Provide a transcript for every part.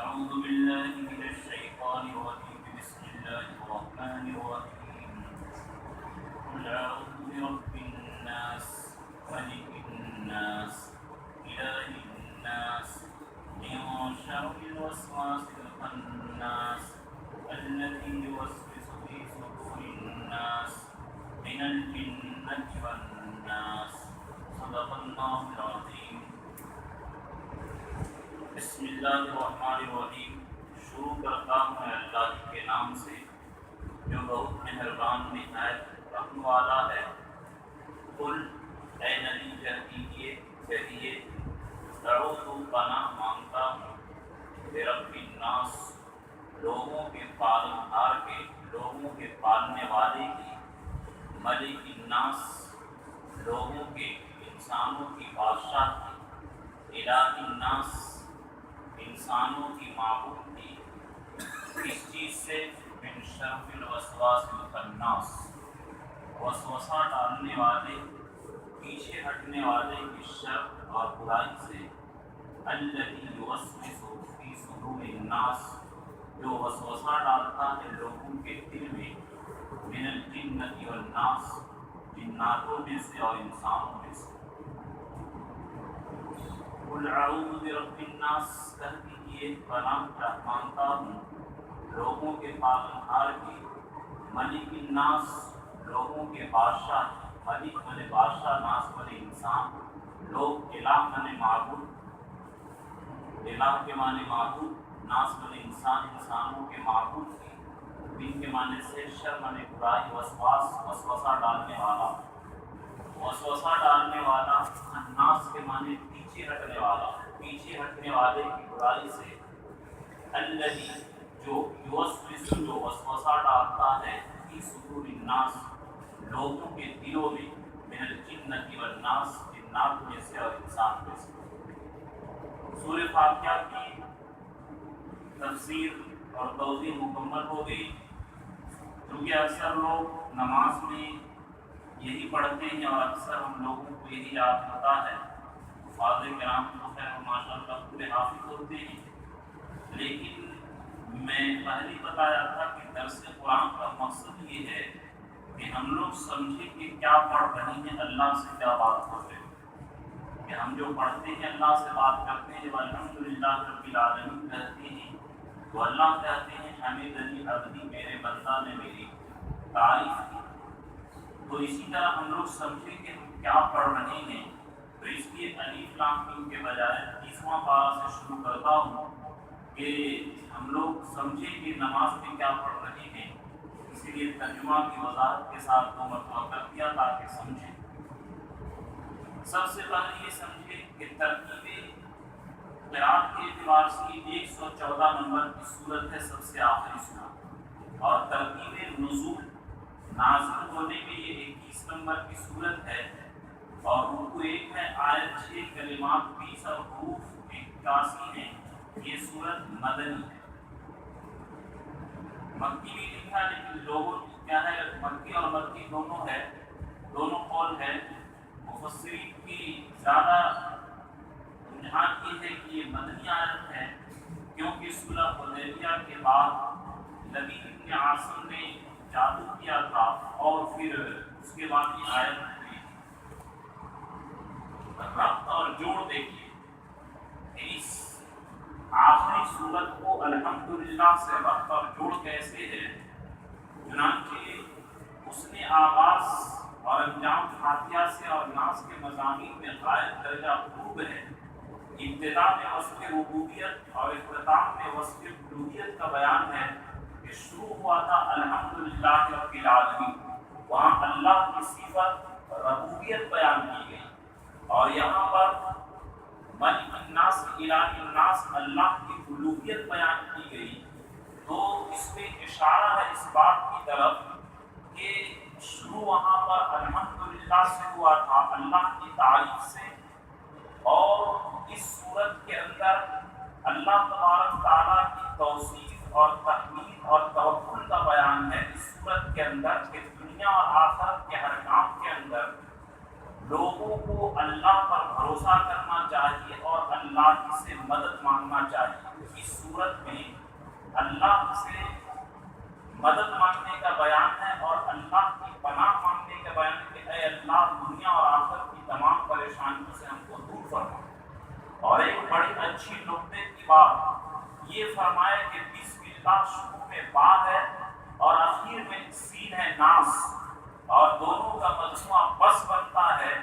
أعوذ بالله من الشيطان الرجيم بسم الله الرحمن الرحيم قل أعوذ برب الناس ملك الناس إله الناس من شر الوسواس الخناس الذي يوسوس في صدور الناس من الجنة والناس صدق الله العظيم بسم اللہ الرحمن الرحیم۔ شروع کرتا ہوں اللہ کے نام سے جو بہت مہربان نہایت رحم والا ہے۔ قل اے نبی کہیے اعوذ پناہ مانگتا ہوں برب الناس لوگوں کے پالنہار کے، لوگوں کے پالنے والے کی، ملک الناس لوگوں کے انسانوں کی بادشاہ کی، الہ الناس انسانوں کی معبود کی، کس چیز سے؟ من شر الوسواس الخناس وسوسہ ڈالنے والے، پیچھے ہٹنے والے کی شر اور برائی سے، الذی یوسوس فی صدور الناس جو وسوسہ ڈالتا ہے لوگوں کے دل میں، من الجنۃ والناس جناتوں میں سے اور انسانوں میں سے۔ قل اعوذ برب الناس کہہ دیجیے پناہ مانگتا ہوں لوگوں کے پالنہار کی، ملک الناس لوگوں کے بادشاہ، ملک منے بادشاہ، ناس منے انسان، لوگ الہ منے معبود، الہ کے معنی معبود، ناس منے انسان انسانوں کے معبود کی، دین کے معنی سے شر منے برائی، وسواس وسوسہ ڈالنے والا، وسوسہ ڈالنے والا، الناس کے معنی پیچھے ہٹنے والا، پیچھے ہٹنے والے کی برائی سے، الذی جو یوسوس جو وسوسہ ڈالتا ہے، فی صدور الناس لوگوں کے دلوں میں، من الجنۃ والناس جنات میں سے اور انسان میں سے۔ سورہ فاتحہ کی تفسیر اور توضیح مکمل ہو گئی، کیونکہ اکثر لوگ نماز میں یہی پڑھتے ہیں اور اکثر ہم لوگوں کو یہی یاد ہوتا ہے، فاضل کرام تو خیر ماشاء اللہ پورے حافظ ہوتے ہیں، لیکن میں پہلے بتایا تھا کہ درس قرآن کا مقصد یہ ہے کہ ہم لوگ سمجھیں کہ کیا پڑھ رہے ہیں، اللہ سے کیا بات کر رہے ہیں، کہ ہم جو پڑھتے ہیں اللہ سے بات کرتے ہیں، الحمدللہ رب العالمین کہتے ہیں تو اللہ کہتے ہیں حمیدنی عبدی میرے بندہ نے میری تعریف کی۔ تو اسی طرح ہم لوگ سمجھیں کہ ہم کیا پڑھ رہے ہیں، تو اس لیے الف لام میم کے بجائے 30واں پارہ سے شروع کرتا ہوں کہ ہم لوگ سمجھیں کہ نماز میں کیا پڑھ رہے ہیں، اسی لیے ترجمہ کی وضاحت کے ساتھ 2 مرتبہ کر دیا تاکہ سمجھیں۔ سب سے پہلے یہ سمجھیں کہ ترتیب قرأت کے اعتبار سے 114 نمبر کی صورت ہے، سب سے آخری صورت، اور ترتیب نزول نازل ہونے میں یہ 21 نمبر کی صورت ہے، اور رکوع 1 ہے، آیت 6 کلمات 20 اور حروف 81 ہیں۔ یہ صورت مدنی ہے، مکی بھی لکھا ہے لیکن لوگوں کیا ہے، مکی اور مکی دونوں ہے، دونوں قول ہے۔ مفسرین کی زیادہ رجحان یہ ہے کہ یہ مدنی آیت ہے، کیونکہ صلح حدیبیہ کے بعد لبید بن عاصم نے جادو کیا تھا، اور پھر اس کے بعد یہ آیت ہوئی۔ ربط اور جوڑ دیکھیے، اس آخری صورت کو الحمدللہ سے ربط اور جوڑ کیسے ہے؟ چنانچہ اس نے آغاز اور انجام فاتحہ سے اور ناس کے مضامین میں غائب درجہ خوب ہے۔ ابتدا میں وصف ربوبیت اور اختتام میں وصف الوہیت کا بیان ہے کہ کہ شروع ہوا تھا الحمدللہ رب العالمین، وہاں اللہ کی صفت ربوبیت بیان کی گئی، اور یہاں پر ملک الناس الہ الناس اللہ کی الوہیت بیان کی گئی۔ تو اس میں اشارہ ہے اس بات کی طرف کہ شروع وہاں پر الحمدللہ سے ہوا تھا، اللہ کی تعریف سے، اور اس صورت کے اندر اللہ تبارک تعالیٰ کی توصیف اور تحمید اور توکل کا بیان ہے اس صورت کے اندر کہ دنیا اور آخرت کے ہر کام کے اندر لوگوں کو اللہ پر بھروسہ کرنا چاہیے اور اللہ سے مدد مانگنا چاہیے۔ اس صورت میں اللہ سے مدد مانگنے کا بیان ہے اور اللہ کی پناہ مانگنے کا بیان ہے کہ اے اللہ دنیا اور آخرت کی تمام پریشانیوں سے ہم کو دور فرما۔ اور ایک بڑی اچھی نقطے کی بات یہ فرمائے کہ بسم اللہ شروع میں با ہے اور آخر میں سین ہے ناس، اور دونوں کا مجموعہ بس بنتا ہے،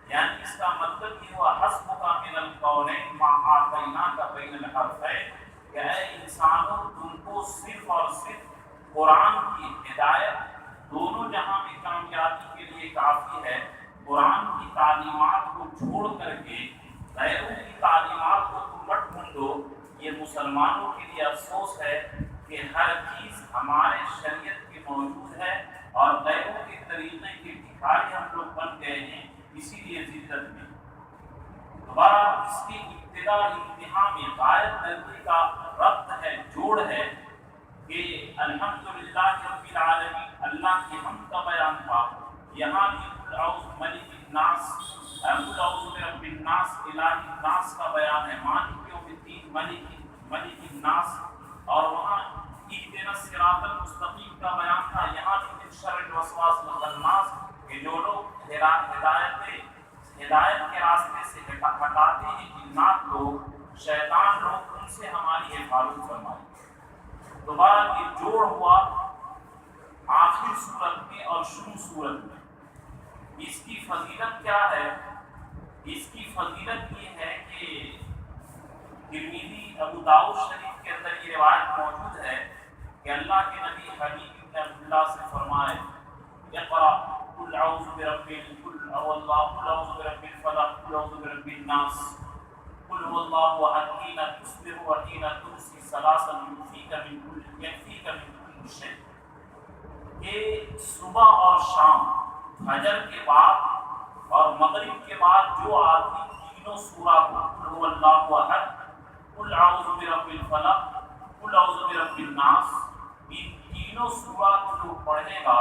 یعنی اس کا مطلب یہ ہوا حسبک من القونین ما آتیناک بین الحرفین، کہ اے انسانوں تم کو صرف اور صرف قرآن کی ہدایت دونوں جہاں میں کامیابی کے لیے کافی ہے۔ قرآن کی تعلیمات کو چھوڑ کر کے غیروں کی تعلیمات کو تم مت ڈھونڈو۔ یہ مسلمانوں کے لیے افسوس ہے کہ ہر چیز ہمارے شریعت کے موجود ہے اور غیروں کے طریقے کے بھکاری ہم لوگ بن گئے ہیں، اسی لیے ذلت میں۔ دوبارہ اس کی ابتدا انتہا میں غائب نظری کا ربط ہے، جوڑ ہے کہ الحمدللہ رب العالمین اللہ کی حمد کا بیان تھا۔ یہاں بھی قل اعوذ ملک الناس، قل اعوذ برب الناس الہ الناس کا بیان ہے، مالک یوم الدین ملک الناس، اور وہاں اہدنا الصراط المستقیم کا بیان تھا۔ یہاں بھی من شر الوسواس الخناس کہ جو لوگ ہدایت کے راستے سے ہٹاتے ہیں جنات لوگ، شیطان لوگ، ان سے ہماری حفاظت فرمائے۔ دوبارہ یہ جوڑ ہوا آخر صورت میں اور شروع صورت میں۔ اس کی فضیلت کیا ہے؟ اس کی فضیلت یہ ہے کہ ترمذی ابو داؤد شریف کے اندر یہ روایت موجود ہے کہ اللہ کے نبی حبیب بن عبداللہ سے فرمائے اقرأ قل اعوذ برب قل اعوذ برب الفلق قل اعوذ برب الناس قل هو الله احد حين تصبح وحين تمسي ثلاثا يكفيك من كل شيء۔ کہ صبح اور شام، فجر کے بعد اور مغرب کے بعد جو آدمی تینوں سورہ کو قل هو الله احد، قل اعوذ برب الفلق، قل اعوذ برب الناس، ان تینوں سورہ کو جو پڑھے گا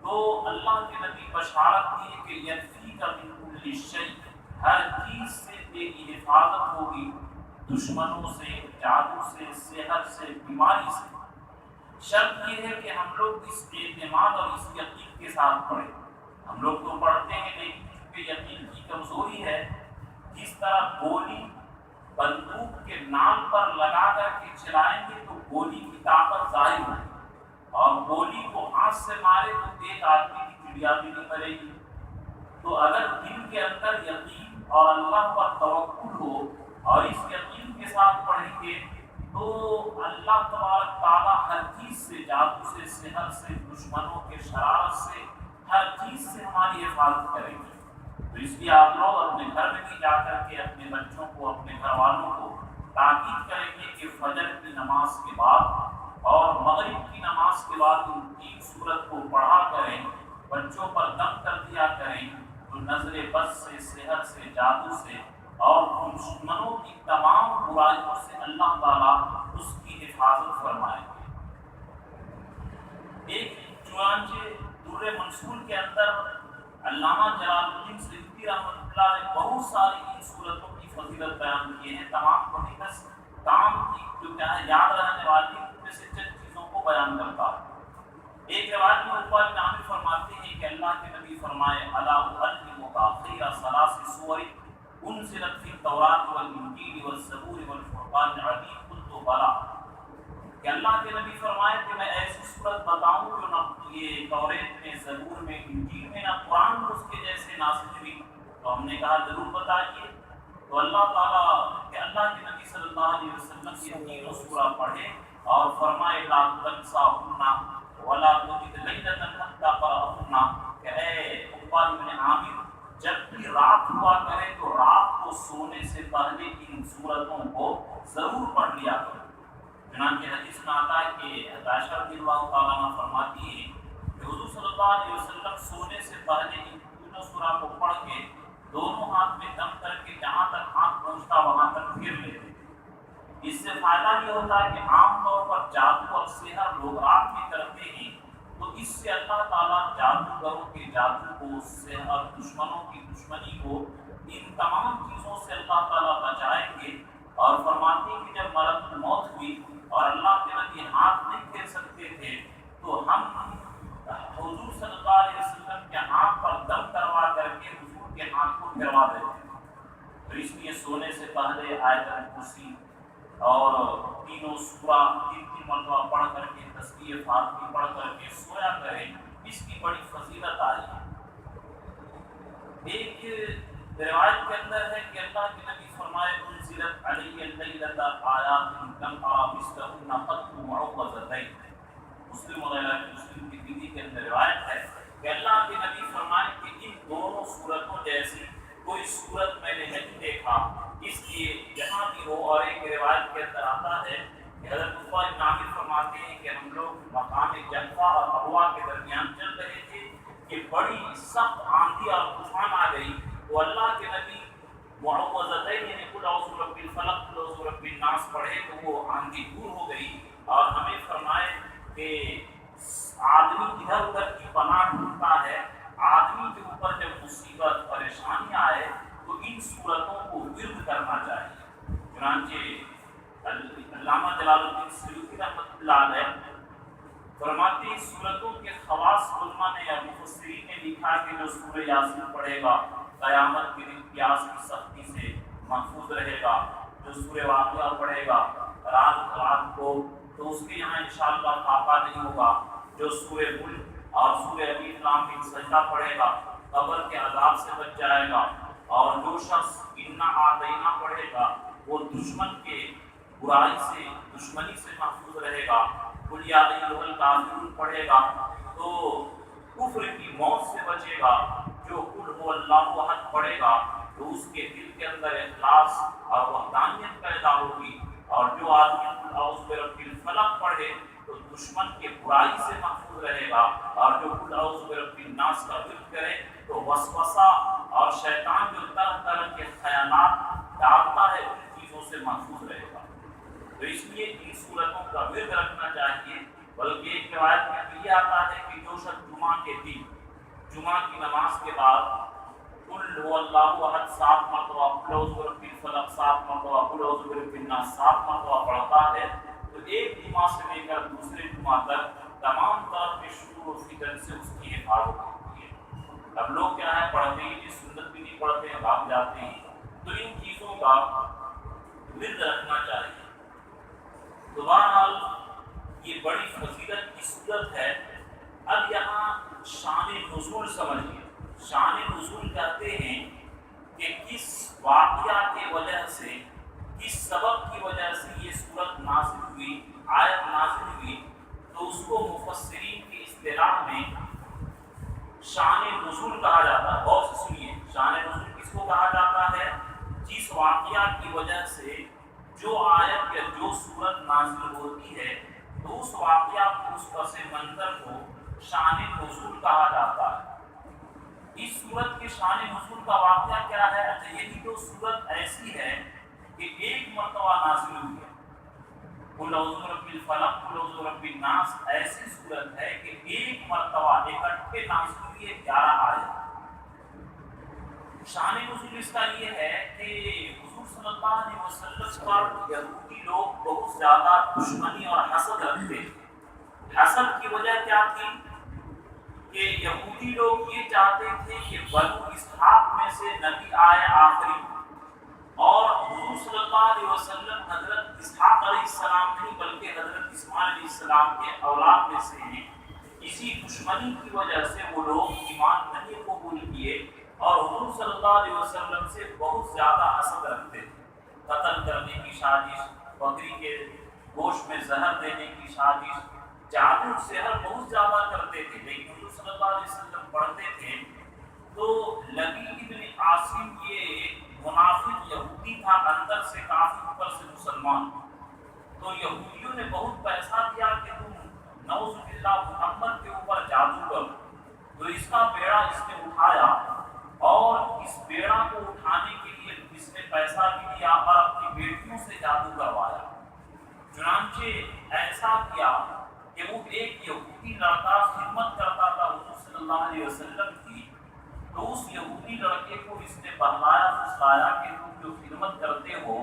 تو اللہ کے نبی بشارت دی کہ یکفیک من کل شیء، ہر چیز سے تیری حفاظت ہوگی، دشمنوں سے، جادو سے، سحر سے، بیماری سے۔ شرط یہ ہے کہ ہم لوگ اس اعتماد اور اس یقین کے ساتھ پڑھیں۔ ہم لوگ تو پڑھتے ہیں لیکن چونکہ یقین کی کمزوری ہے، جس طرح گولی بندوق کے نام پر لگا کر کے چلائیں گے تو گولی کی طاقت ظاہر ہوگی، اور گولی کو ہاتھ سے مارے تو ایک آدمی کی چڑیا بھی نہیں مرے گی۔ تو اگر دل کے اندر یقین اور اللہ پر توکل ہو اور اس یقین کے ساتھ پڑھیں گے تو اللہ تبارک تعالیٰ ہر چیز سے، جادو سے، سحر سے، دشمنوں کے شرارت سے، ہر چیز سے ہماری حفاظت کریں گے۔ تو اس لیے آپ لوگ اپنے گھر میں بھی جا کر کے اپنے بچوں کو، اپنے گھر والوں کو تاکید کریں گے کہ فجر کی نماز کے بعد اور مغرب کی نماز کے بعد ان تین سورت کو پڑھا کریں، بچوں پر دم کر دیا کریں تو نظر بد سے، سحر سے، جادو سے اور دشمنوں کی تمام برائیوں سے اللہ تعالیٰ اس کی حفاظت فرمائیں گے۔ ایک چنانچہ در منصور کے اندر علامہ جلال الدین سیوطی رحمۃ اللہ نے بہت ساری ان صورتوں کی فضیلت بیان کی ہے، تمام کو بس کام کی جو کیا ہے یاد رہنے والی ان میں سے چند چیزوں کو بیان کرتا ہے۔ ایک روایت میں عقبہ بن عامر فرماتے ہیں کہ اللہ کے نبی فرمائے الا اعلمک خیر ثلاث سور انزلت فی التوراۃ والانجیل والزبور والفرقان العظیم، قلت بلی، کہ اللہ کے نبی فرمائے کہ میں ایسی صورت بتاؤں جو نہ یہ توریت میں، زبور میں، انجیل میں، نہ قرآن میں اس کے جیسے نازل ہوئی۔ تو ہم نے کہا ضرور بتائیے۔ تو اللہ تعالیٰ کہ اللہ کے نبی صلی اللہ علیہ وسلم یہ تینوں سورہ پڑھے اور فرمائے لا تنساہن ولا تجد لیلۃ حتی قرأہن کہ اے عقبہ بن عامر جب بھی رات ہوا کرے تو رات کو سونے سے پہلے ان سورتوں کو ضرور پڑھ لیا کرو۔ چنانچہ حدیث میں آتا ہے کہ عائشہ رضی اللہ تعالیٰ عنہ فرماتی ہے کہ حضور صلی اللہ علیہ وسلم سونے سے پہلے ان تینوں سورہ کو پڑھ کے دونوں ہاتھ میں دم کر کے جہاں تک ہاتھ پہنچتا وہاں تک پھر لیتے۔ اس سے فائدہ یہ ہوتا ہے کہ عام طور پر جادو اور سحر لوگ رات میں کرتے ہیں، تو اس سے اللہ تعالیٰ جادوگروں کے جادو کو، سحر، دشمنوں کی دشمنی کو، ان تمام چیزوں سے اللہ تعالیٰ بچائیں گے۔ اور فرماتے ہیں کہ جب ملک الموت ہوئی اور اللہ کے نبی ہاتھ نہیں پھیر سکتے تھے تو ہم حضور صلی اللہ علیہ وسلم کے ہاتھ پر دم کروا کر کے حضور کے ہاتھ کو پھروا دیتے تھے۔ تو اس لیے سونے سے پہلے آیت الکرسی اور تینوں سورہ تین مرتبہ پڑھ کر کے تسبیح فاتحہ پڑھ کر کے سویا کریں، اس کی بڑی فضیلت آئی ہے۔ ایک روایت کے اندر ہے کہ اللہ کے نبی فرمائے انزلت علی اللیلۃ آیات لم ارى مثلهن قط معوذتین۔ مسلم وغیرہ مسلم کی ترمذی کے اندر روایت ہے کہ اللہ کے نبی فرمائے کہ ان دونوں سورتوں جیسی کوئی سورت میں نے نہیں دیکھا، اس لیے جہاں بھی ہو۔ اور ایک روایت کے اندر آتا ہے کہ حضرت عقبہ بن عامر فرماتے ہیں کہ ہم لوگ مقام جنفا اور ابوا کے درمیان چل رہے تھے کہ بڑی سخت آندھی اور طوفان آ گئی، تو اللہ کے نبی معوذتین یعنی قل اعوذ برب الفلق قل اعوذ برب الناس پڑھے تو وہ آندھی دور ہو گئی۔ اور ہمیں فرمائے کہ آدمی ادھر ادھر کی پناہ ڈھونڈتا ہے، آدمی کے اوپر جب مصیبت پریشانی آئے تو ان صورتوں کو ورد کرنا چاہیے۔ چنانچہ علامہ جلال الدین سیوطی رحمۃ اللہ علیہ فرماتے ہیں صورتوں کے خواص علماء نے یا مفسرین نے لکھا کہ جو سورہ یاسین پڑھے گا قیامت کے دن پیاس کی سختی سے محفوظ رہے گا، جو سورہ واقعہ پڑھے گا رات کو تو اس کے یہاں انشاءاللہ خاکہ نہیں ہوگا، جو سورہ ملک اور سورہ الف لام میم سجدہ پڑھے گا قبر کے عذاب سے بچ جائے گا، اور جو شخص انا اعطینہ پڑھے گا وہ دشمن کے برائی سے، دشمنی سے محفوظ رہے گا، قل یا ایھا الکافرون پڑھے گا تو کفر کی موت سے بچے گا، جو قل هو اللہ احد پڑھے گا تو اس کے دل کے اندر اخلاص اور وحدانیت پیدا ہوگی، اور جو آدمی قل اعوذ برب الفلق پڑھے تو دشمن کے برائی سے محفوظ رہے گا، اور جو قل اعوذ برب الناس کا ورد کرے تو وسوسہ اور شیطان جو طرح طرح کے خیالات ڈالتا ہے ان چیزوں سے محفوظ رہے گا۔ تو اس لیے ان صورتوں کا ورد رکھنا چاہیے۔ بلکہ ایک روایت میں یہ آتا ہے کہ جو شخص جمعہ کے دن جمعہ کی نماز کے بعد قل هو اللہ احد 7 مرتبہ، قل اعوذ برب الفلق 7 مرتبہ، قل اعوذ برب الناس 7 مرتبہ پڑھتا ہے تو ایک جمعہ سے لے کر دوسرے جمعہ تک تمام طرح کے شرور و فتن سے اس کی حفاظت ہوتی ہے۔ اب لوگ کیا ہے پڑھتے ہیں، سنت بھی نہیں پڑھتے ہیں، بھاگ جاتے ہیں، تو ان چیزوں کا ورد رکھنا چاہیے۔ تو بہرحال یہ بڑی فضیلت کی صورت ہے۔ اب یہاں شان نزول سمجھیے۔ شان نزول کہتے ہیں کہ کس واقعہ کی وجہ سے، کس سبب کی وجہ سے یہ صورت نازل ہوئی، آیت نازل ہوئی، تو اس کو مفسرین کی اصطلاح میں شان نزول کہا جاتا ہے۔ غور سے سنیے، شان نزول کس کو کہا جاتا ہے؟ جس واقعہ کی وجہ سے جو آیت یا جو صورت نازل ہوتی ہے تو اس واقعہ کو، اس پس منظر کو شان نزول کہا جاتا ہے۔ اس صورت کے شان نزول کا واقعہ کیا ہے؟ یہی تو صورت ایسی ہے کہ ایک مرتبہ نازل ہوئی ہے۔ قل اعوذ برب الفلق قل اعوذ برب الناس ایسی صورت ہے کہ ایک مرتبہ اکٹھے نازل ہوئی ہے 11 آیت۔ شان نزول اس کا یہ ہے کہ حضور صلی اللہ علیہ وسلم پر یہودی لوگ بہت زیادہ دشمنی اور حسد رکھتے ہیں۔ حسد کی وجہ کیا تھی کہ یہودی لوگ یہ چاہتے تھے کہ بنو اسحاق میں سے نبی آئے آخری، اور حضور صلی اللہ علیہ وسلم حضرت اسحاق علیہ السلام نہیں بلکہ حضرت اسماعیل علیہ السلام کے اولاد میں سے ہیں۔ اسی دشمنی کی وجہ سے وہ لوگ ایمان نہیں قبول کیے اور حضور صلی اللہ علیہ وسلم سے بہت زیادہ حسد رکھتے تھے۔ قتل کرنے کی سازش، بکری کے گوشت میں زہر دینے کی سازش، جادو سحر بہت زیادہ کرتے تھے، لیکن حضور صلی اللہ علیہ وسلم پڑھتے تھے تو لبید بن عاصم یہ منافق یہودی تھا، اندر سے کافی اوپر سے مسلمان، تو یہودیوں نے بہت پیسہ دیا کہ تم نعوذ باللہ محمد کے اوپر جادو کرو، تو اس کا بیڑا اس نے اٹھایا، اور اس بیڑا کو اٹھانے کے لیے اس نے پیسہ بھی دیا اور اپنی بیٹیوں سے جادو کروایا۔ چنانچہ ایسا کیا کہ وہ ایک یہودی لڑکا خدمت کرتا تھا حضور صلی اللہ علیہ وسلم کی، تو اس یہودی لڑکے کو اس نے بہلایا پھسلایا کہ تم جو خدمت کرتے ہو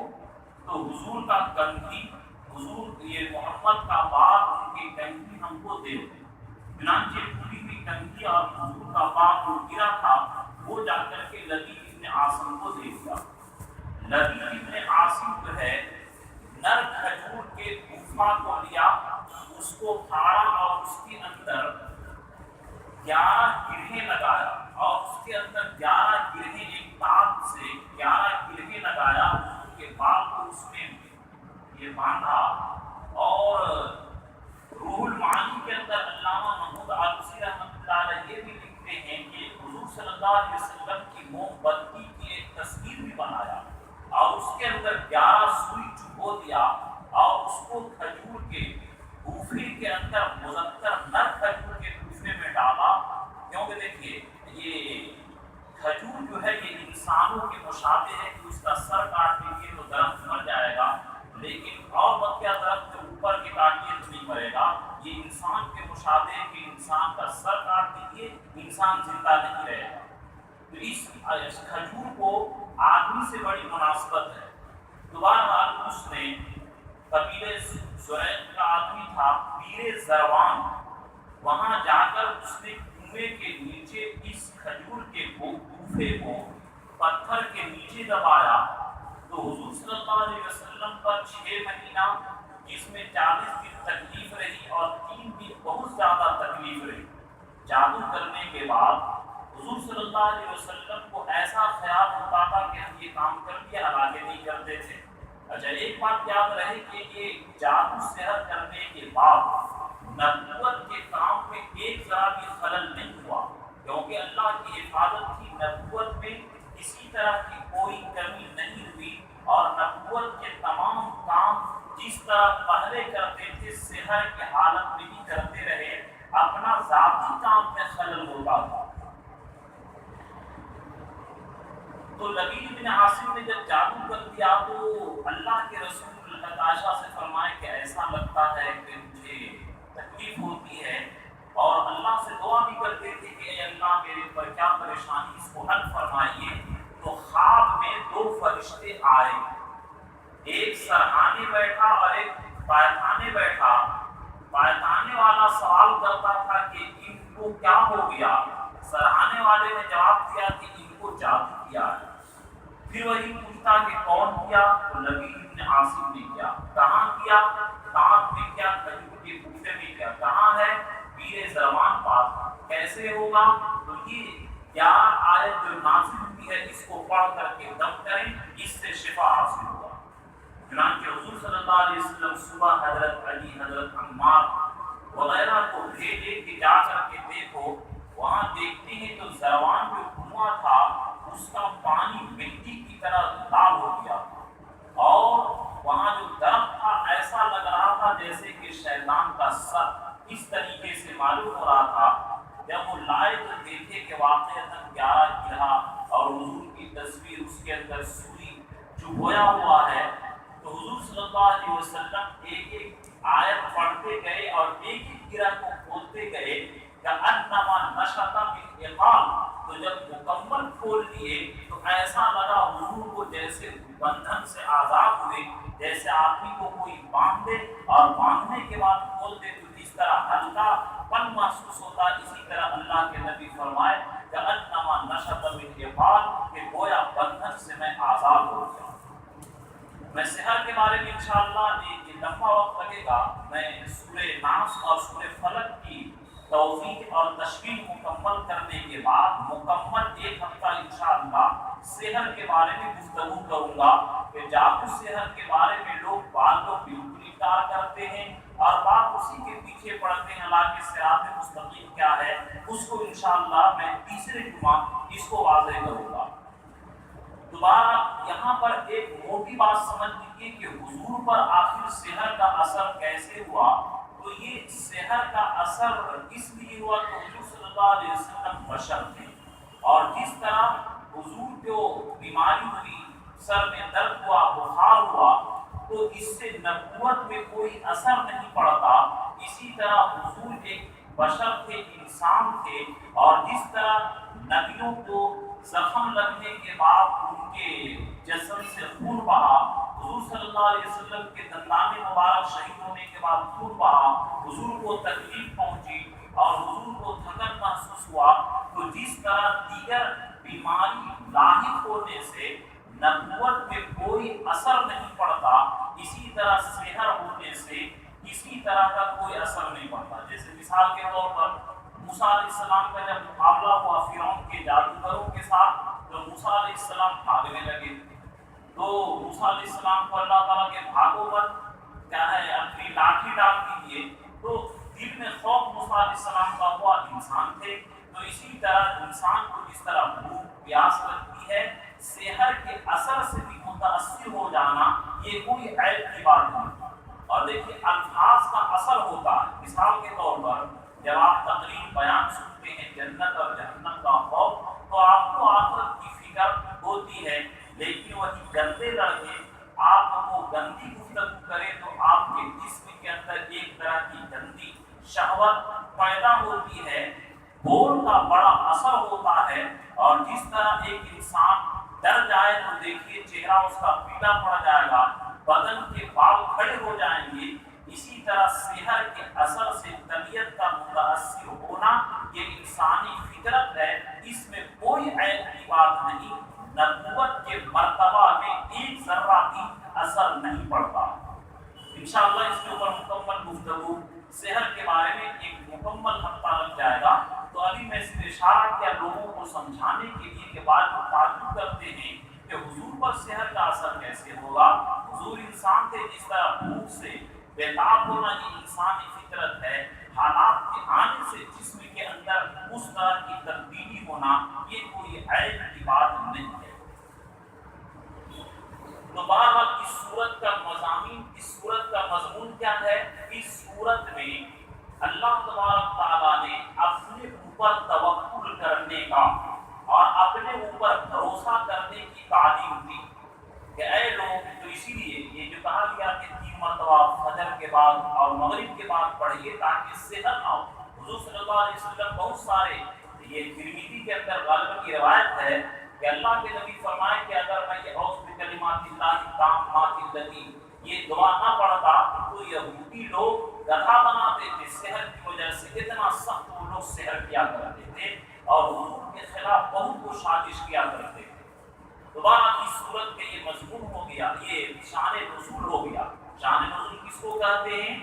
تو حضور کا کنگھی، حضور یہ محمد کا باپ ان کی کنگھی ہم کو دے دو۔ چنانچہ پوری ہوئی کنگھی اور حضور کا باپ جو گرا تھا وہ جا کر کے لبید بن عاصم کو دے دیا۔ لبید بن عاصم جو ہے نر کھجور کے گفا کو لیا، اس کو پھاڑا اور اس کے اندر 11 گرہیں لگایا، اور اس کے اندر 11 گرہیں ایک تاج سے 11 گرہیں لگایا، اس کے بال کو اس میں یہ باندھا۔ اور روح المعانی کے اندر علامہ محمود آلوسی رحمۃ اللہ علیہ یہ بھی لکھتے ہیں کہ حضور صلی اللہ علیہ وسلم کی موم بتی کی ایک تصویر بھی بنایا، اور اس کے اندر 11 سوئی چبو دیا، اور اس کو کھجور کے گوفے کے اندر مذکر نر کھجور کے گوفے میں ڈالا، کیونکہ دیکھیے یہ کھجور جو ہے یہ انسانوں کے مشابہ ہے کہ اس کا سر کاٹ دیجیے تو درخت مر جائے گا، لیکن اور بقیہ درخت جو اوپر کے کاٹیے تو نہیں مرے گا، یہ انسان کے مشابہ ہے کہ انسان کا سر کاٹ دیجیے انسان زندہ نہیں رہے گا۔ تو اس کھجور کو آدمی سے بڑی مناسبت ہے۔ دوبارہ اس نے قبیلے زریق کا آدمی تھا پیر زروان، وہاں جا کر اس نے کنویں کے نیچے اس کھجور کے گوفے کو پتھر کے نیچے دبایا، تو حضور صلی اللہ علیہ وسلم پر 6 مہینہ جس میں 40 دن تکلیف رہی اور 3 دن بہت زیادہ تکلیف رہی۔ جادو کرنے کے بعد حضور صلی اللہ علیہ وسلم کو ایسا خیال ہوتا تھا کہ ہم یہ کام کر دیا، آگے نہیں کرتے تھے۔ اچھا ایک بات یاد رہے کہ یہ جادو سحر کرنے کے بعد نبوت کے کام میں ایک ذرا بھی خلل نہیں ہوا، کیونکہ اللہ کی حفاظت کی، نبوت میں کسی طرح کی کوئی کمی نہیں ہوئی، اور نبوت کے تمام کام جس طرح پہلے کرتے تھے سحر کے حالت میں ہی کرتے رہے، اپنا ذاتی کام میں خلل ہوتا تھا۔ تو لبید بن عاصم نے جب جادو کر دیا تو اللہ کے رسول حضرت عائشہ سے فرمائے کہ ایسا لگتا ہے کہ مجھے تکلیف ہوتی ہے، اور اللہ سے دعا بھی کرتے تھے کہ اے اللہ میرے پر کیا پریشانی اس کو حل فرمائیے۔ تو خواب میں 2 فرشتے آئے، ایک سرہانے بیٹھا اور ایک پائخانے بیٹھا۔ پائخانے والا سوال کرتا تھا کہ ان کو کیا ہو گیا، سرہانے والے نے جواب دیا کہ ان کو جادو کیا ہے۔ پھر وہی پوچھتا کہ کون کیا، تو لبید بن عاصم نے کیا۔ کہاں کیا، تاج میں کیا، کھجور کے گوفے میں کیا، کہاں ہے، پیر زروان پاس۔ کیسے ہوگا، تو یہ 11 آیت جو نازل ہوئی ہے اس کو پڑھ کر کے دم کریں، اس سے شفا حاصل ہوگا۔ چنانچہ حضور صلی اللہ علیہ وسلم صبح حضرت علی، حضرت عمار وغیرہ کو بھیجے کہ جا کر کے دیکھو، وہاں دیکھتے ہیں تو زروان جو کنواں تھا اس کا پانی مٹی کی طرح لال ہو گیا، اور وہاں جو درخت تھا ایسا لگ رہا تھا جیسے کہ شیطان کا سر، اس طریقے سے معلوم ہو رہا تھا۔ جب وہ لائے تو دیکھے کہ واقعتاً 11 گرہا اور حضور کی تصویر اس کے اندر سوئی چبویا ہوا ہے، تو حضور صلی اللہ علیہ وسلم ایک ایک آیت پڑھتے گئے اور ایک ایک گرہ کو کھولتے گئے کأنما نشط من عقال۔ تو جب مکمل کھول دیے تو ایسا لگا حضور کو جیسے بندھن سے آزاد ہوئے، جیسے آدمی کو کوئی باندھ دے اور باندھنے کے بعد کھول دے تو جس طرح ہلکا پن محسوس ہوتا، اسی طرح اللہ کے نبی فرمائے کأنما نشط من عقال، کہ گویا بندھن سے میں آزاد ہو گیا۔ میں سحر کے بارے میں انشاءاللہ ایک لمبا وقت لگے گا، میں سورہ ناس اور سورہ فلق کی توضیح اور تشریح مکمل کرنے کے بعد مکمل 1 ہفتہ انشاءاللہ سحر کے بارے میں گفتگو کروں گا، کہ جادو سحر کے بارے میں بعض لوگ بالکل انکار کرتے ہیں اور بات اسی کے پیچھے پڑتے ہیں اللہ کے صراط مستقیم کیا ہے، اس کو انشاءاللہ میں تیسرے جمعہ اس کو واضح کروں گا۔ دوبارہ یہاں پر ایک موٹی بات سمجھ لیجیے کہ حضور پر آخر سحر کا اثر کیسے ہوا۔ تو یہ سحر کا اثر اس لیے ہوا کہ حضور صلی اللہ علیہ وسلم بشر تھے، اور جس طرح حضور کو بیماری ہوئی، سر میں درد ہوا، بخار ہوا، تو اس سے نبوت میں کوئی اثر نہیں پڑتا۔ اسی طرح حضور ایک بشر تھے، انسان تھے، اور جس طرح نبیوں کو زخم لگنے کے بعد ان کے جسم سے خون بہا، حضور صلی اللہ علیہ وسلم کے دندان مبارک شہید ہونے کے بعد خون بہا، حضور کو تکلیف پہنچی اور حضور کو تھکن محسوس ہوا، تو جس طرح دیگر بیماری لاحق ہونے سے نبوت میں کوئی اثر نہیں پڑتا، اسی طرح سحر ہونے سے کسی طرح کا کوئی اثر نہیں پڑتا۔ جیسے مثال کے طور پر موسیٰ علیہ السلام کا جب مقابلہ ہوا فرعون کے جادوگروں کے ساتھ، تو موسیٰ علیہ السلام بھاگنے لگے، تو موسیٰ علیہ السلام کو اللہ تعالیٰ کے بھاگو پر کیا ہے اپنی لاٹھی ڈال دیجیے، تو دل میں خوف موسیٰ علیہ السلام کا ہوا، انسان تھے۔ تو اسی طرح انسان کو جس طرح بھوک پیاس لگتی ہے، سحر کے اثر سے بھی متاثر ہو جانا یہ کوئی عیب کی بات نہیں۔ اور دیکھیے الفاظ کا اثر ہوتا ہے، مثال کے طور پر جب آپ تقریر بیان سنتے ہیں جنت اور جہنم کا خوف، تو آپ کو آخرت کی فکر ہوتی ہے، لیکن وہی گندے لڑکے آپ کو گندی گفتگو کریں تو آپ کے جسم کے اندر ایک طرح کی گندی شہوت پیدا ہوتی ہے، بول کا بڑا اثر ہوتا ہے۔ اور جس طرح ایک انسان ڈر جائے تو دیکھیے چہرہ اس کا پیلا پڑ جائے گا، بدن کے بال کھڑے ہو جائیں گے، اسی طرح سحر کے اثر سے طبیعت کا متاثر ہونا یہ انسانی فطرت ہے، اس میں کوئی عیب کی بات نہیں۔ نبوت کے مرتبہ میں ایک ذرہ بھی اثر نہیں پڑتا۔ انشاءاللہ اس کے اوپر مکمل گفتگو سحر کے بارے میں ایک مکمل ہفتہ لگ جائے گا۔ تو ابھی میں اس اشارہ کیا لوگوں کو سمجھانے کے لیے کہ بعض لوگ تعجب کرتے ہیں کہ حضور پر سحر کا اثر کیسے ہوگا۔ حضور انسان تھے، جس طرح بھوک سے بیتاب ہونا یہ انسانی فطرت ہے، حالات کے آنے سے جسم کے اندر اس طرح کی تبدیلی ہونا یہ کوئی عیب کی بات نہیں ہے۔ تو بہرحال اس صورت کا مضامین، اس صورت کا مضمون کیا ہے؟ اس صورت میں اللہ تبارک تعالیٰ نے اپنے اوپر توکل کرنے کا اور اپنے اوپر بھروسہ کرنے کی تعلیم دی کہ اے لوگ، تو اسی لیے یہ جو کہا گیا کہ 3 مرتبہ فجر کے بعد اور مغرب کے بعد پڑھیے تاکہ صحت نہ ہو۔ حضور صلی اللہ علیہ وسلم بہت سارے، یہ ترمذی کے اندر غالباً کی روایت ہے کہ اللہ کے نبی فرمائے کہ اگر میں یہ اعوذ بکلمات اللہ التامات التي یہ دعا نہ پڑھتا تو یہودی لوگ گدھا بناتے تھے، سحر کی وجہ سے اتنا سخت وہ لوگ سحر کیا کرتے تھے اور حضور کے خلاف بہت وہ سازش کیا کرتے تھے۔ دوبارہ اس صورت کے یہ مضمون ہو گیا، یہ شان نزول ہو گیا۔ شان نزول کس کو کہتے ہیں؟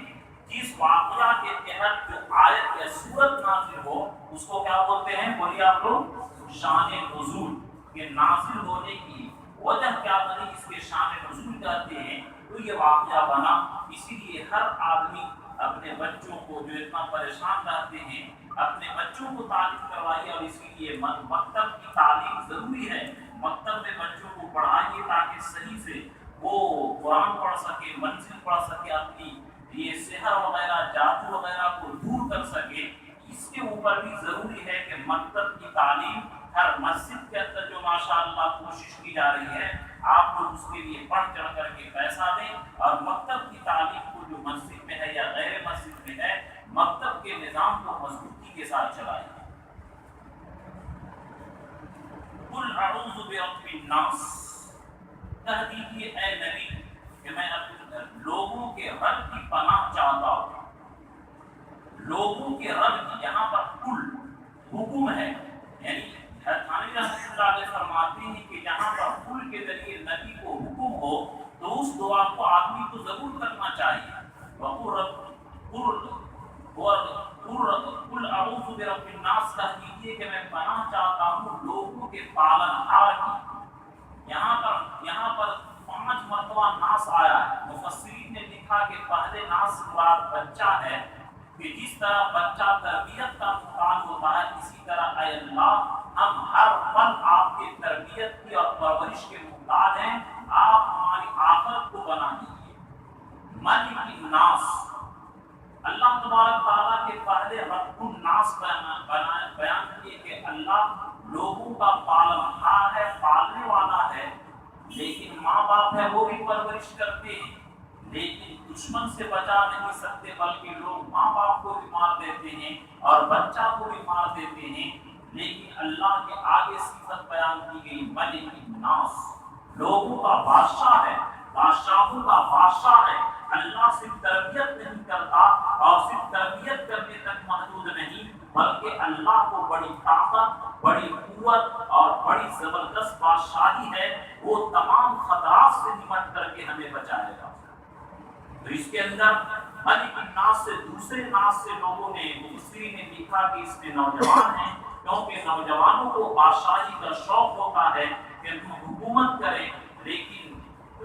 جس واقعہ کے تحت جو آیت یا سورت نازل ہو اس کو کیا بولتے ہیں؟ بولیے آپ لوگ، شان نزول۔ کہ نازل ہونے کی وجہ کیا بنی، اس کے شان نزول کہتے ہیں۔ تو یہ واقعہ بنا، اسی لیے ہر آدمی اپنے بچوں کو جو اتنا پریشان رہتے ہیں اپنے بچوں کو تعلیم کروائیے، اور اسی لیے مکتب کی تعلیم ضروری ہے۔ مکتب میں بچوں کو پڑھائیے تاکہ صحیح سے وہ قرآن پڑھ سکے، منزل پڑھ سکے، اپنی یہ سحر وغیرہ جادو وغیرہ کو دور کر سکے۔ اس کے اوپر بھی ضروری ہے کہ مکتب کی تعلیم ہر مسجد کے اندر جو ماشاءاللہ کوشش کی جا رہی ہے، آپ لوگ اس کے لیے بڑھ چڑھ کر کے پیسہ دیں، اور مکتب کی تعلیم کو جو مسجد میں ہے یا غیر مسجد میں ہے، مکتب کے نظام کو مضبوطی کے ساتھ چلائیں۔ قل اعوذ برب الناس، کہہ دیجیے اے نبی کہ میں اپنے لوگوں کے رب کی پناہ چاہتا ہوں۔ لوگوں کے رب کی، یہاں پر کل حکم ہے، یعنی تھانوی رحمۃ اللہ علیہ فرماتے ہیں کہ جہاں پر کل کے ذریعے نبی کو حکم ہو تو اس دعا کو آدمی کو ضرور کرنا چاہیے۔ قل اعوذ برب الناس، کہہ دیجیے کہ میں پناہ چاہتا ہوں لوگوں کے پالن ہار کی۔ یہاں پر 5 مرتبہ ناس آیا ہے، مفسرین نے دیکھا کہ پہلے ناس مراد بچہ ہے، کہ جس طرح بچہ تربیت کا محتاج ہوتا ہے، اسی طرح اے اللہ ہم ہر پل آپ کے تربیت کی اور پرورش کے محتاج ہیں، آپ ہماری آخرت کو بنا دیجیے۔ ملک الناس، اللہ تبارک تعالیٰ کے پہلے رب الناس بیان کیے کہ اللہ لوگوں کا پالنہار ہے، پالنے والا ہے، لیکن ماں باپ ہے وہ بھی پرورش کرتے ہیں، لیکن دشمن سے بچا نہیں سکتے، بلکہ لوگ ماں باپ کو بھی مار دیتے ہیں اور بچہ کو بھی مار دیتے ہیں۔ لیکن اللہ کے آگے صفت بیان کی گئی ملک الناس، لوگوں کا بادشاہ ہے، بادشاہوں کا بادشاہ ہے۔ اللہ صرف تربیت نہیں کرتا اور صرف تربیت کرنے تک محدود نہیں، بلکہ اللہ کو بڑی طاقت، بڑی قوت اور بڑی زبردست بادشاہی ہے، وہ تمام خطرات سے نمٹ کر کے ہمیں بچائے گا۔ تو اس کے اندر ملک الناس سے دوسرے ناس سے لوگوں نے، مفسرین نے لکھا کہ اس میں نوجوان ہیں، کیونکہ نوجوانوں کو بادشاہی کا شوق ہوتا ہے کہ ہم حکومت کریں، لیکن